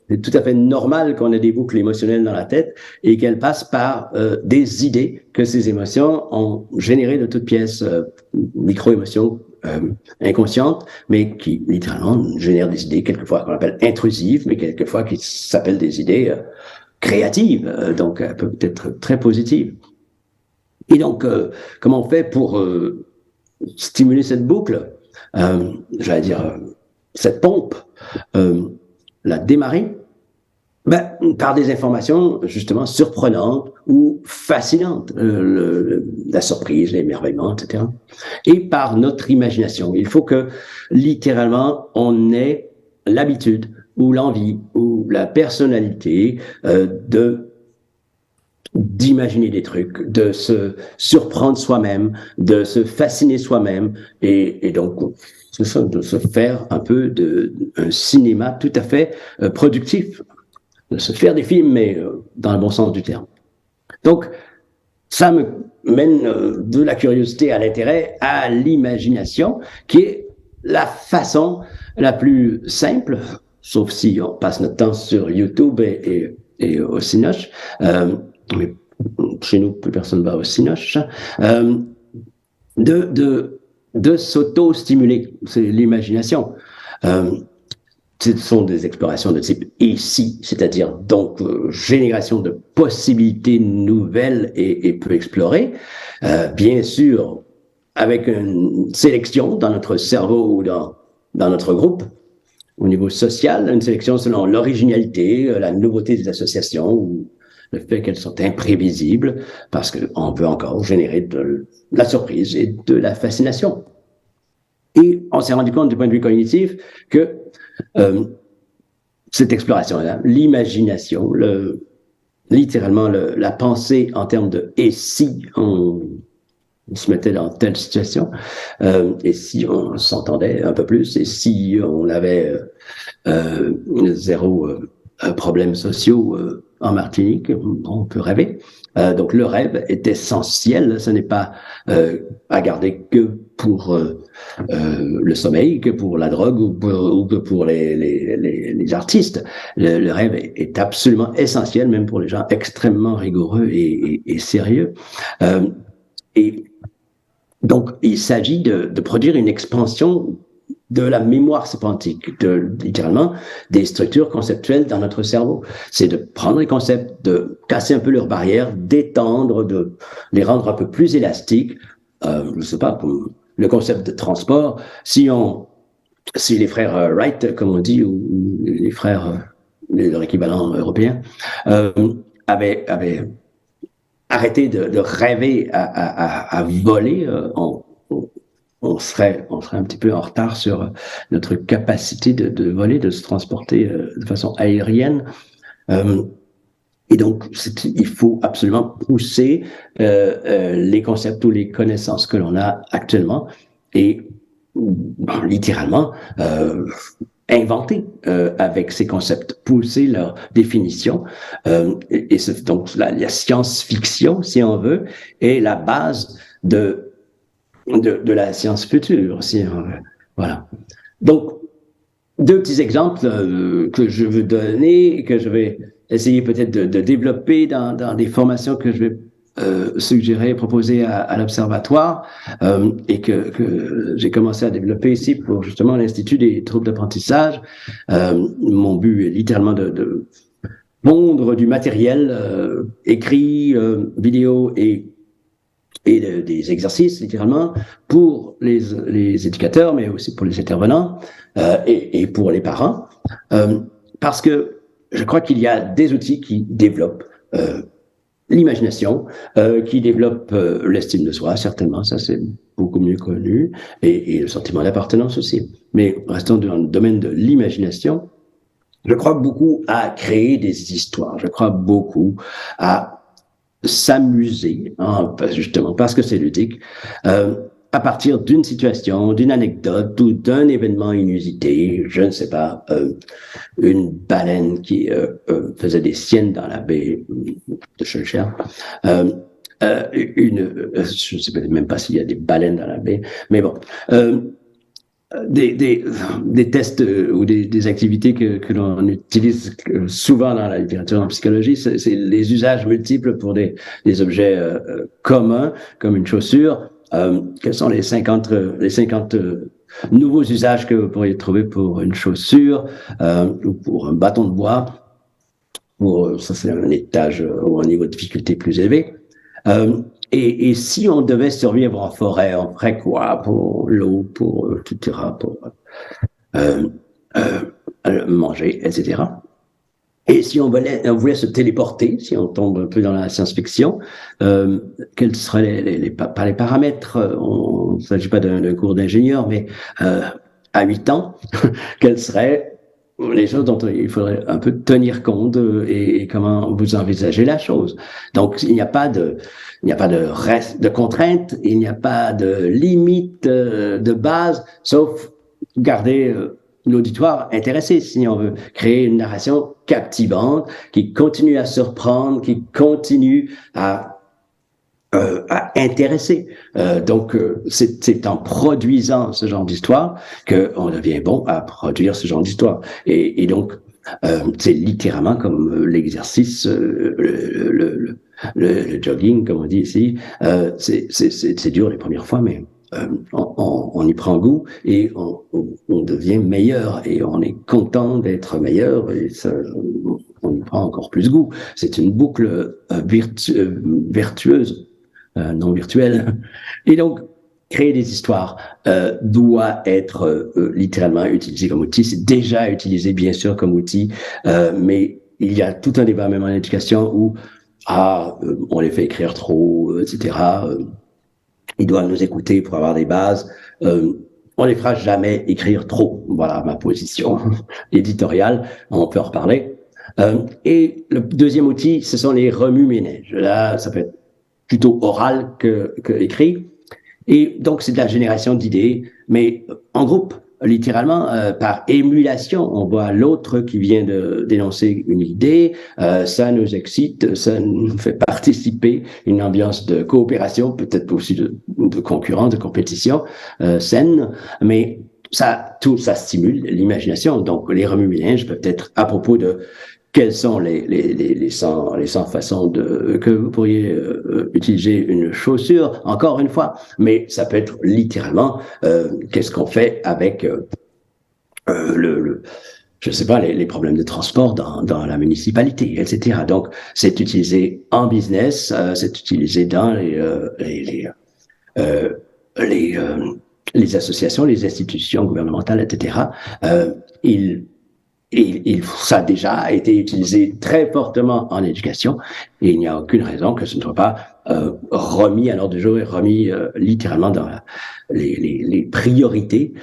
c'est tout à fait normal qu'on ait des boucles émotionnelles dans la tête et qu'elles passent par des idées que ces émotions ont générées de toutes pièces, micro-émotions inconscientes, mais qui littéralement génèrent des idées quelquefois qu'on appelle intrusives, mais quelquefois qui s'appellent des idées créatives, donc peut-être très positives. Et donc, comment on fait pour stimuler cette boucle, j'allais dire cette pompe, la démarrer? Par des informations justement surprenantes ou fascinantes, la surprise, l'émerveillement, etc. Et par notre imagination. Il faut que littéralement on ait l'habitude ou l'envie ou la personnalité d'imaginer des trucs, de se surprendre soi-même, de se fasciner soi-même et donc c'est ça, de se faire un peu un cinéma tout à fait productif. De se faire des films, mais dans le bon sens du terme. Donc, ça me mène de la curiosité à l'intérêt, à l'imagination, qui est la façon la plus simple, sauf si on passe notre temps sur YouTube et au Cinoche, mais chez nous, plus personne va au Cinoche, de s'auto-stimuler, c'est l'imagination. Ce sont des explorations de type ici, c'est-à-dire donc génération de possibilités nouvelles et peu explorées. Bien sûr, avec une sélection dans notre cerveau ou dans notre groupe, au niveau social, une sélection selon l'originalité, la nouveauté des associations ou le fait qu'elles sont imprévisibles, parce qu'on peut encore générer de la surprise et de la fascination. Et on s'est rendu compte du point de vue cognitif que cette exploration-là, l'imagination, littéralement la pensée en termes de « et si on se mettait dans telle situation, et si on s'entendait un peu plus, et si on avait zéro problèmes sociaux en Martinique, on peut rêver. Donc le rêve est essentiel, ce n'est pas à garder que pour le sommeil, que pour la drogue ou que pour les artistes. Le rêve est absolument essentiel, même pour les gens extrêmement rigoureux et sérieux. Et donc il s'agit de produire une expansion de la mémoire sémantique, littéralement des structures conceptuelles dans notre cerveau. C'est de prendre les concepts, de casser un peu leurs barrières, d'étendre, de les rendre un peu plus élastiques. Je ne sais pas, comme le concept de transport, si les frères Wright, comme on dit, ou les frères, leur équivalent européen, avaient arrêté de rêver à voler, on serait un petit peu en retard sur notre capacité de voler, de se transporter de façon aérienne. Et donc, il faut absolument pousser les concepts ou les connaissances que l'on a actuellement et littéralement inventer avec ces concepts, pousser leur définition. Donc, la science-fiction, si on veut, est la base de la science future, si on veut. Voilà. Donc, deux petits exemples que je veux donner, que je vais essayer peut-être de développer dans des formations que je vais suggérer, proposer à l'Observatoire et que j'ai commencé à développer ici pour justement l'Institut des troubles d'apprentissage. Mon but est littéralement de pondre du matériel écrit, vidéo et des exercices, littéralement, pour les éducateurs, mais aussi pour les intervenants et pour les parents, parce que je crois qu'il y a des outils qui développent l'imagination, qui développent l'estime de soi, certainement, ça c'est beaucoup mieux connu, et le sentiment d'appartenance aussi. Mais restons dans le domaine de l'imagination, je crois beaucoup à créer des histoires, je crois beaucoup à s'amuser, hein, justement parce que c'est ludique, à partir d'une situation, d'une anecdote ou d'un événement inusité, je ne sais pas, une baleine qui faisait des siennes dans la baie de Schœlcher, je ne sais même pas s'il y a des baleines dans la baie, mais bon, des tests ou des activités que l'on utilise souvent dans la littérature en psychologie, c'est les usages multiples pour des objets communs, comme une chaussure. Quels sont les 50 nouveaux usages que vous pourriez trouver pour une chaussure ou pour un bâton de bois? Ça, c'est un étage ou un niveau de difficulté plus élevé. Et si on devait survivre en forêt, on ferait quoi pour l'eau, pour etc., pour manger, etc. Et si on voulait se téléporter, si on tombe un peu dans la science-fiction, quels seraient les paramètres? Il ne s'agit pas d'un cours d'ingénieur, mais à 8 ans, quels seraient les choses dont il faudrait un peu tenir compte et comment vous envisagez la chose. Donc, il n'y a pas de contrainte, il n'y a pas de limite de base, sauf garder l'auditoire intéressé, si on veut créer une narration captivante, qui continue à surprendre, qui continue à intéresser. Donc, c'est en produisant ce genre d'histoire qu'on devient bon à produire ce genre d'histoire. Et donc, c'est littéralement comme l'exercice, le jogging, comme on dit ici. C'est dur les premières fois, mais on y prend goût et on devient meilleur et on est content d'être meilleur et ça, on y prend encore plus goût. C'est une boucle vertueuse. Non virtuelle. Et donc, créer des histoires doit être littéralement utilisé comme outil. C'est déjà utilisé, bien sûr, comme outil, mais il y a tout un débat, même en éducation, où on les fait écrire trop, etc. Ils doivent nous écouter pour avoir des bases. On les fera jamais écrire trop. Voilà ma position éditoriale. On peut en reparler. Et le deuxième outil, ce sont les remue-ménages. Là, ça peut être plutôt oral que écrit. Et donc, c'est de la génération d'idées, mais en groupe. littéralement, par émulation, on voit l'autre qui vient de dénoncer une idée, ça nous excite, ça nous fait participer, une ambiance de coopération, peut-être aussi de concurrence, de compétition saine, mais tout ça stimule l'imagination. Donc, les remue-ménages peuvent être à propos de quelles sont les 100 façons que vous pourriez utiliser une chaussure, encore une fois, mais ça peut être littéralement qu'est-ce qu'on fait avec je sais pas, les problèmes de transport dans la municipalité, etc. Donc, c'est utilisé en business, c'est utilisé dans euh, les, euh, les associations, les institutions gouvernementales, etc. Il ça a déjà été utilisé très fortement en éducation et il n'y a aucune raison que ce ne soit pas remis à l'ordre du jour et remis littéralement dans les priorités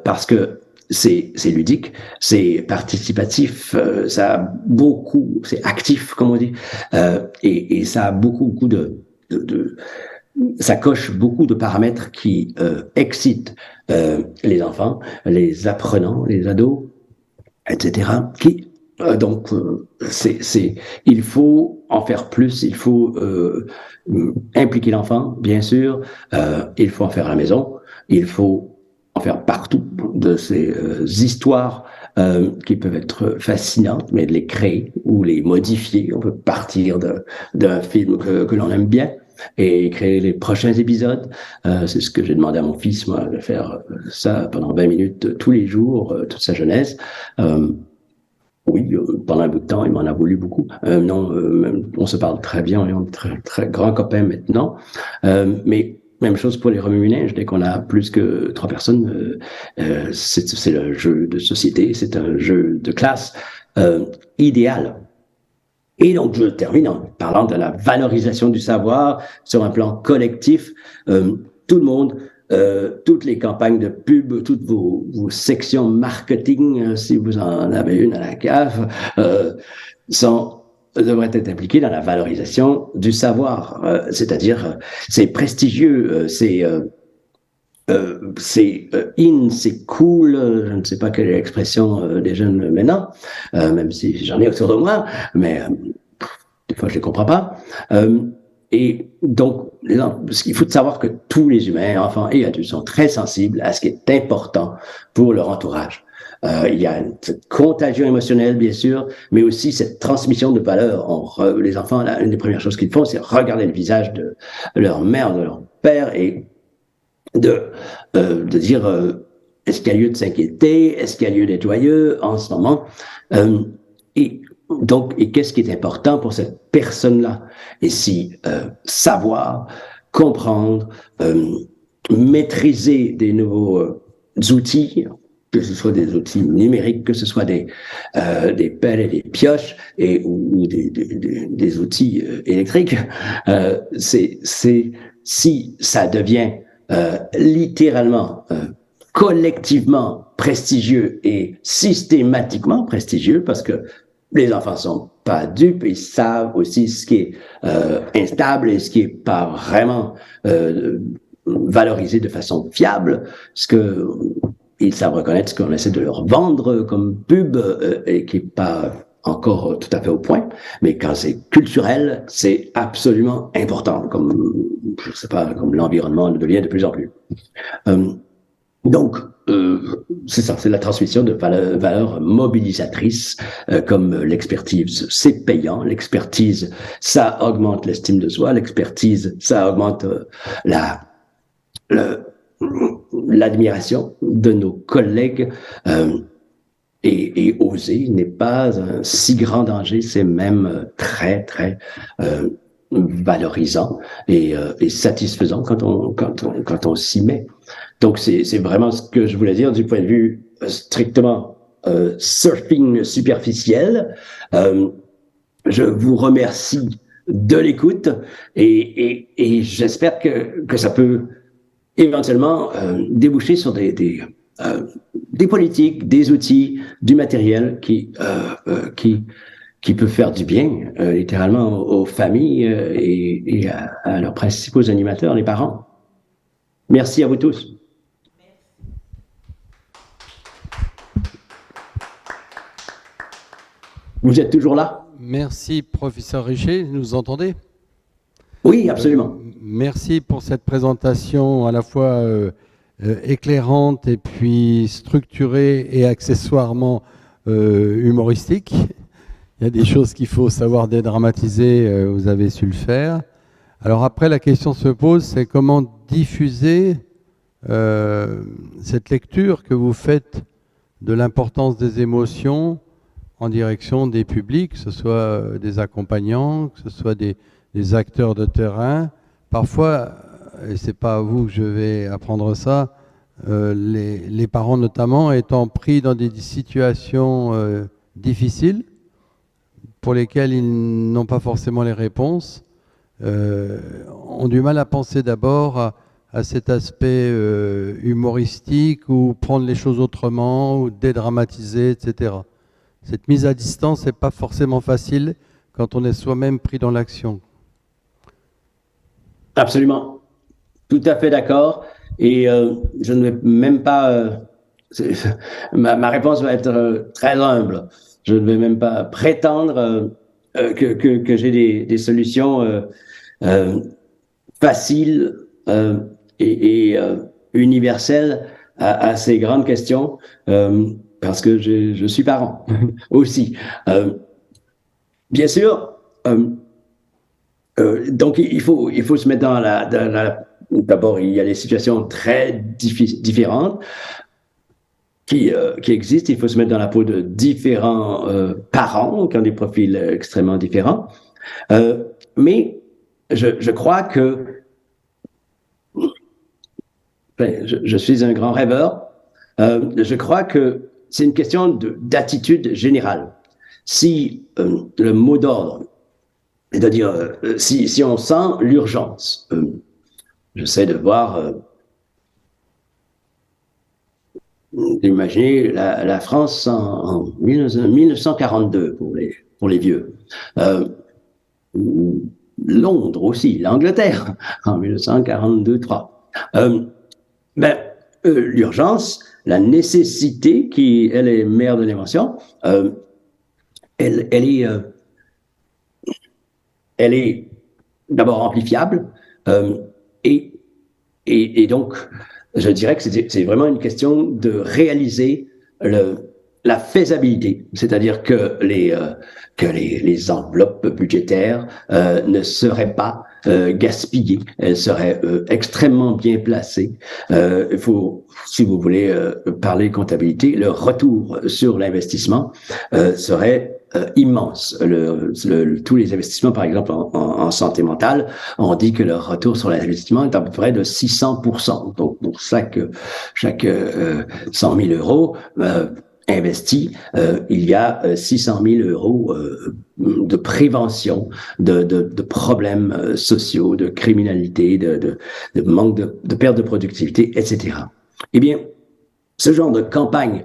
parce que c'est ludique, c'est participatif, ça a beaucoup, c'est actif comme on dit, et ça a beaucoup de ça coche beaucoup de paramètres qui excitent les enfants, les apprenants, les ados, etc. Il faut en faire plus, il faut impliquer l'enfant, bien sûr, il faut en faire à la maison, il faut en faire partout de ces histoires qui peuvent être fascinantes, mais de les créer ou les modifier. On peut partir d'un film que l'on aime bien et créer les prochains épisodes. C'est ce que j'ai demandé à mon fils, moi, de faire ça pendant 20 minutes tous les jours, toute sa jeunesse. Oui, pendant un bout de temps, il m'en a voulu beaucoup. Non, on se parle très bien, on est très, très grands copains maintenant. Mais même chose pour les remue-ménages, dès qu'on a plus que 3 personnes, c'est le jeu de société, c'est un jeu de classe idéal. Et donc, je termine en parlant de la valorisation du savoir sur un plan collectif. Tout le monde, toutes les campagnes de pub, toutes vos sections marketing, si vous en avez une à la cave, devraient être impliquées dans la valorisation du savoir. C'est-à-dire, c'est prestigieux, c'est c'est cool, je ne sais pas quelle est l'expression des jeunes maintenant, même si j'en ai autour de moi, mais des fois je ne les comprends pas. Et donc, il faut savoir que tous les humains, enfants et adultes, sont très sensibles à ce qui est important pour leur entourage. Il y a cette contagion émotionnelle, bien sûr, mais aussi cette transmission de valeurs. Les enfants, une des premières choses qu'ils font, c'est regarder le visage de leur mère, de leur père, et de dire est-ce qu'il y a lieu de s'inquiéter, est-ce qu'il y a lieu d'être joyeux en ce moment, et qu'est-ce qui est important pour cette personne-là? Et si savoir, comprendre, maîtriser des nouveaux outils, que ce soit des outils numériques, que ce soit des pelles et des pioches ou des outils électriques, si ça devient littéralement, collectivement prestigieux et systématiquement prestigieux, parce que les enfants sont pas dupes, ils savent aussi ce qui est instable et ce qui est pas vraiment valorisé de façon fiable, ils savent reconnaître ce qu'on essaie de leur vendre comme pub et qui est pas encore tout à fait au point, mais quand c'est culturel, c'est absolument important, je sais pas, comme l'environnement devient de plus en plus. Donc, c'est ça, c'est la transmission de valeurs mobilisatrices, comme l'expertise, c'est payant, l'expertise, ça augmente l'estime de soi, l'expertise, ça augmente l'admiration de nos collègues, et oser n'est pas un si grand danger, c'est même très, très valorisant et satisfaisant quand on s'y met. Donc, c'est vraiment ce que je voulais dire du point de vue strictement surfing superficiel. Je vous remercie de l'écoute et j'espère que ça peut éventuellement déboucher sur des politiques, des outils, du matériel qui peut faire du bien, littéralement, aux familles et à leurs principaux animateurs, les parents. Merci à vous tous. Vous êtes toujours là? Merci, professeur Richer, vous nous entendez? Oui, absolument. Merci pour cette présentation à la fois éclairante et puis structurée et accessoirement humoristique. Il y a des choses qu'il faut savoir dédramatiser, vous avez su le faire. Alors après, la question se pose, c'est comment diffuser cette lecture que vous faites de l'importance des émotions en direction des publics, que ce soit des accompagnants, que ce soit des acteurs de terrain. Parfois, et c'est pas à vous que je vais apprendre ça, les parents notamment étant pris dans des situations difficiles pour lesquelles ils n'ont pas forcément les réponses, ont du mal à penser d'abord à cet aspect humoristique ou prendre les choses autrement ou dédramatiser, etc. Cette mise à distance n'est pas forcément facile quand on est soi-même pris dans l'action. Absolument. Tout à fait d'accord. Et je ne vais même pas... ma réponse va être très humble. Je ne vais même pas prétendre que j'ai des solutions faciles et universelles à ces grandes questions, parce que je suis parent aussi. Bien sûr, donc il faut se mettre dans d'abord, il y a des situations très différentes qui existent. Il faut se mettre dans la peau de différents parents qui ont des profils extrêmement différents. Mais je crois que je suis un grand rêveur. Je crois que c'est une question d'attitude générale. Si le mot d'ordre, c'est-à-dire si on sent l'urgence, j'essaie de voir, d'imaginer la France en 1942 pour les vieux. Londres aussi, l'Angleterre en 1942-3. L'urgence, la nécessité qui, elle est mère de l'invention, elle est d'abord amplifiable et donc je dirais que c'est vraiment une question de réaliser la faisabilité, c'est-à-dire que les enveloppes budgétaires ne seraient pas gaspillées, elles seraient extrêmement bien placées. Il faut, si vous voulez parler comptabilité, le retour sur l'investissement serait immense. Tous les investissements, par exemple, en santé mentale, on dit que le retour sur l'investissement est à peu près de 600%. Donc, pour chaque 100 000 euros investis, il y a 600 000 euros de prévention de problèmes sociaux, de criminalité, de manque de perte de productivité, etc. Eh bien, ce genre de campagne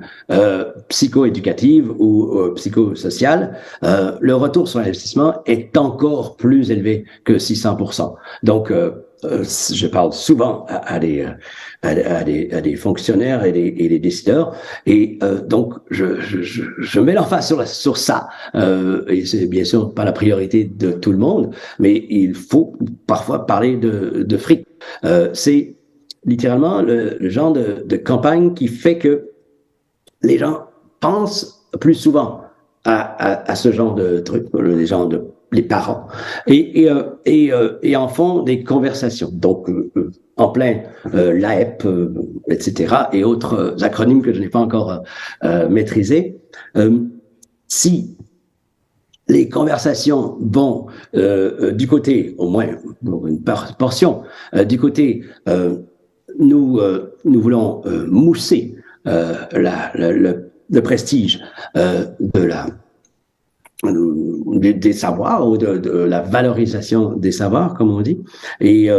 psycho-éducative ou psychosociale, le retour sur l'investissement est encore plus élevé que 600%. Donc, je parle souvent à des fonctionnaires et des décideurs, et donc je mets l'emphase sur ça. Et c'est bien sûr pas la priorité de tout le monde, mais il faut parfois parler de fric. C'est littéralement le genre de campagne qui fait que les gens pensent plus souvent à ce genre de trucs, les parents, et en font des conversations. Donc, en plein l'AEP, etc., et autres acronymes que je n'ai pas encore maîtrisés. Si les conversations vont du côté, au moins pour une portion, du côté nous voulons mousser le prestige des savoirs ou de la valorisation des savoirs, comme on dit, et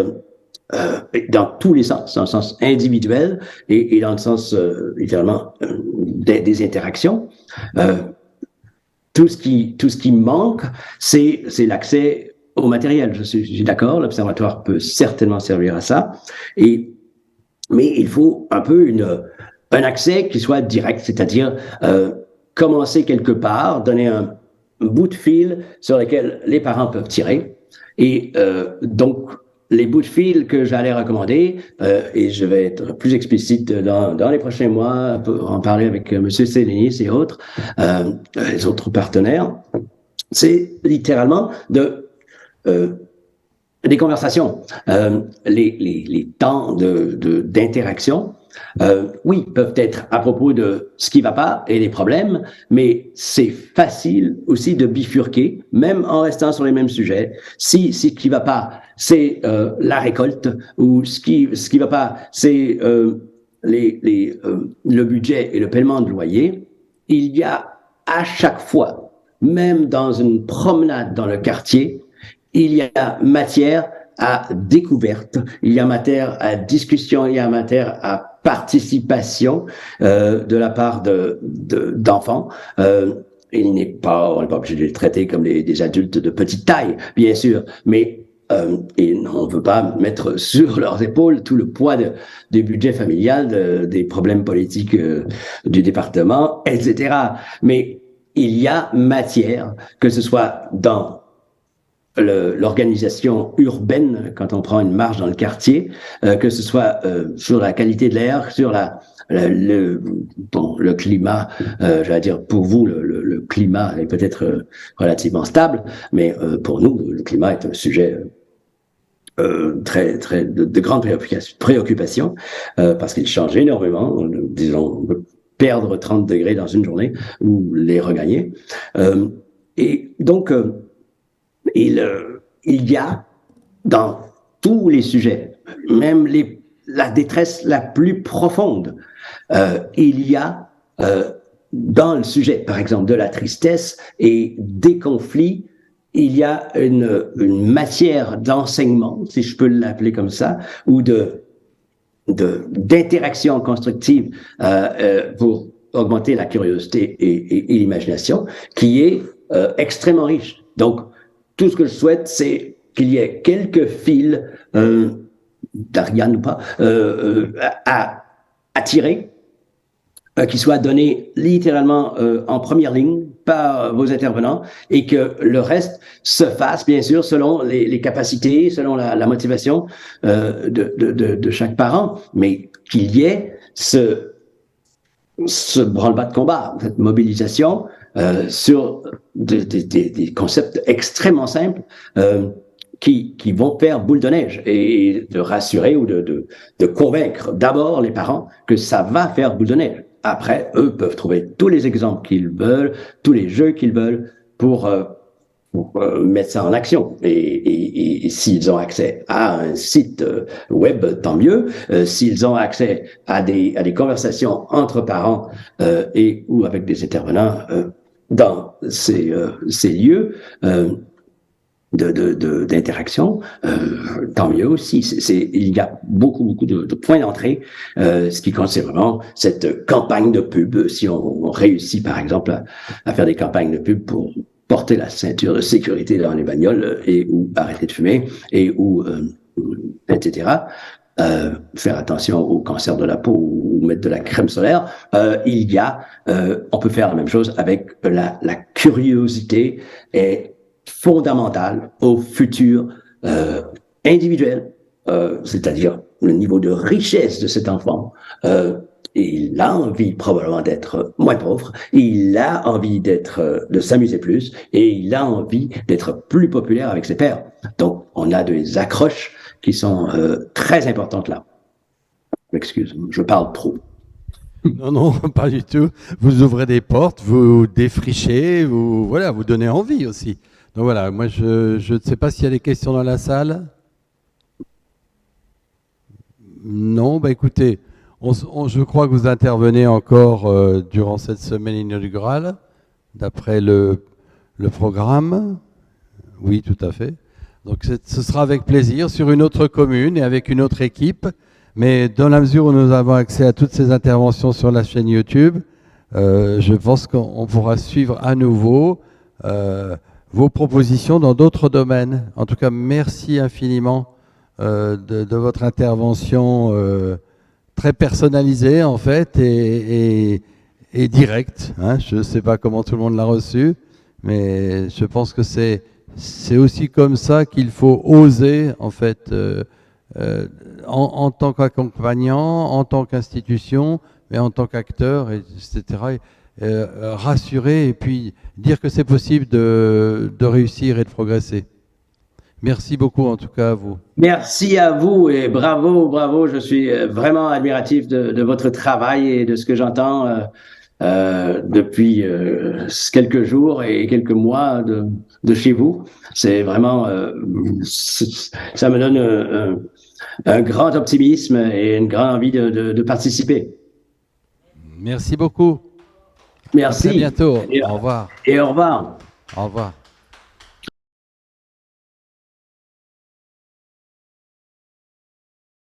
dans tous les sens, dans le sens individuel et dans le sens littéralement des interactions. Tout ce qui manque, c'est l'accès au matériel. Je suis d'accord, l'observatoire peut certainement servir à ça, mais il faut un peu un accès qui soit direct, c'est-à-dire commencer quelque part, donner bouts de fil sur lesquels les parents peuvent tirer. Et donc, les bouts de fil que j'allais recommander, et je vais être plus explicite dans les prochains mois pour en parler avec M. Sélénis et autres, les autres partenaires, c'est littéralement des conversations, les temps d'interaction. Oui, peuvent être à propos de ce qui ne va pas et des problèmes, mais c'est facile aussi de bifurquer, même en restant sur les mêmes sujets. Si ce qui ne va pas, c'est la récolte, ou ce qui ne va pas, c'est le budget et le paiement de loyer, il y a à chaque fois, même dans une promenade dans le quartier, il y a matière à découverte, il y a matière à discussion, il y a matière à participation de la part d'enfants. On n'est pas obligé de les traiter comme des adultes de petite taille, bien sûr, mais et on ne veut pas mettre sur leurs épaules tout le poids du budget familial, des problèmes politiques du département, etc. Mais il y a matière, que ce soit dans l'organisation urbaine, quand on prend une marche dans le quartier, que ce soit sur la qualité de l'air, sur le climat, j'allais dire pour vous, le climat est peut-être relativement stable, mais pour nous, le climat est un sujet de grande préoccupation parce qu'il change énormément. Disons, on peut perdre 30 degrés dans une journée ou les regagner. Et donc, il y a dans tous les sujets, même la détresse la plus profonde, il y a dans le sujet, par exemple, de la tristesse et des conflits, il y a une matière d'enseignement, si je peux l'appeler comme ça, ou d'interaction constructive pour augmenter la curiosité et l'imagination, qui est extrêmement riche. Donc, tout ce que je souhaite, c'est qu'il y ait quelques fils, d'Ariane ou pas, à tirer, qui soient donnés littéralement en première ligne par vos intervenants, et que le reste se fasse, bien sûr, selon les capacités, selon la motivation de chaque parent, mais qu'il y ait ce branle-bas de combat, cette mobilisation sur des concepts extrêmement simples qui vont faire boule de neige, et de rassurer ou de convaincre d'abord les parents que ça va faire boule de neige. Après, eux peuvent trouver tous les exemples qu'ils veulent, tous les jeux qu'ils veulent pour mettre ça en action. Et s'ils ont accès à un site web, tant mieux. S'ils ont accès à des conversations entre parents ou avec des intervenants dans ces lieux d'interaction, tant mieux aussi. Il y a beaucoup de points d'entrée. Ce qui compte, c'est vraiment cette campagne de pub. Si on réussit, par exemple, à faire des campagnes de pub pour porter la ceinture de sécurité dans les bagnoles ou arrêter de fumer etc. Faire attention au cancer de la peau ou mettre de la crème solaire. On peut faire la même chose avec la curiosité est fondamentale au futur individuel, c'est-à-dire le niveau de richesse de cet enfant. Il a envie probablement d'être moins pauvre, il a envie de s'amuser plus, et il a envie d'être plus populaire avec ses pairs. Donc, on a des accroches qui sont très importantes là. M'excuse, je parle trop. Non, pas du tout. Vous ouvrez des portes, vous défrichez, vous donnez envie aussi. Donc voilà, moi je ne sais pas s'il y a des questions dans la salle. Non, écoutez, je crois que vous intervenez encore durant cette semaine inaugurale, d'après le programme. Oui, tout à fait. Donc ce sera avec plaisir sur une autre commune et avec une autre équipe. Mais dans la mesure où nous avons accès à toutes ces interventions sur la chaîne YouTube, je pense qu'on pourra suivre à nouveau vos propositions dans d'autres domaines. En tout cas, merci infiniment de votre intervention très personnalisée en fait et directe. Hein. Je ne sais pas comment tout le monde l'a reçue, Mais je pense que c'est aussi comme ça qu'il faut oser, en fait, en tant qu'accompagnant, en tant qu'institution, mais en tant qu'acteur, etc., rassurer et puis dire que c'est possible de réussir et de progresser. Merci beaucoup, en tout cas, à vous. Merci à vous et bravo, bravo. Je suis vraiment admiratif de votre travail et de ce que j'entends depuis quelques jours et quelques mois de chez vous. C'est vraiment, ça me donne un grand optimisme et une grande envie de participer. Merci beaucoup. Merci. À très bientôt. Au revoir. Et au revoir. Au revoir.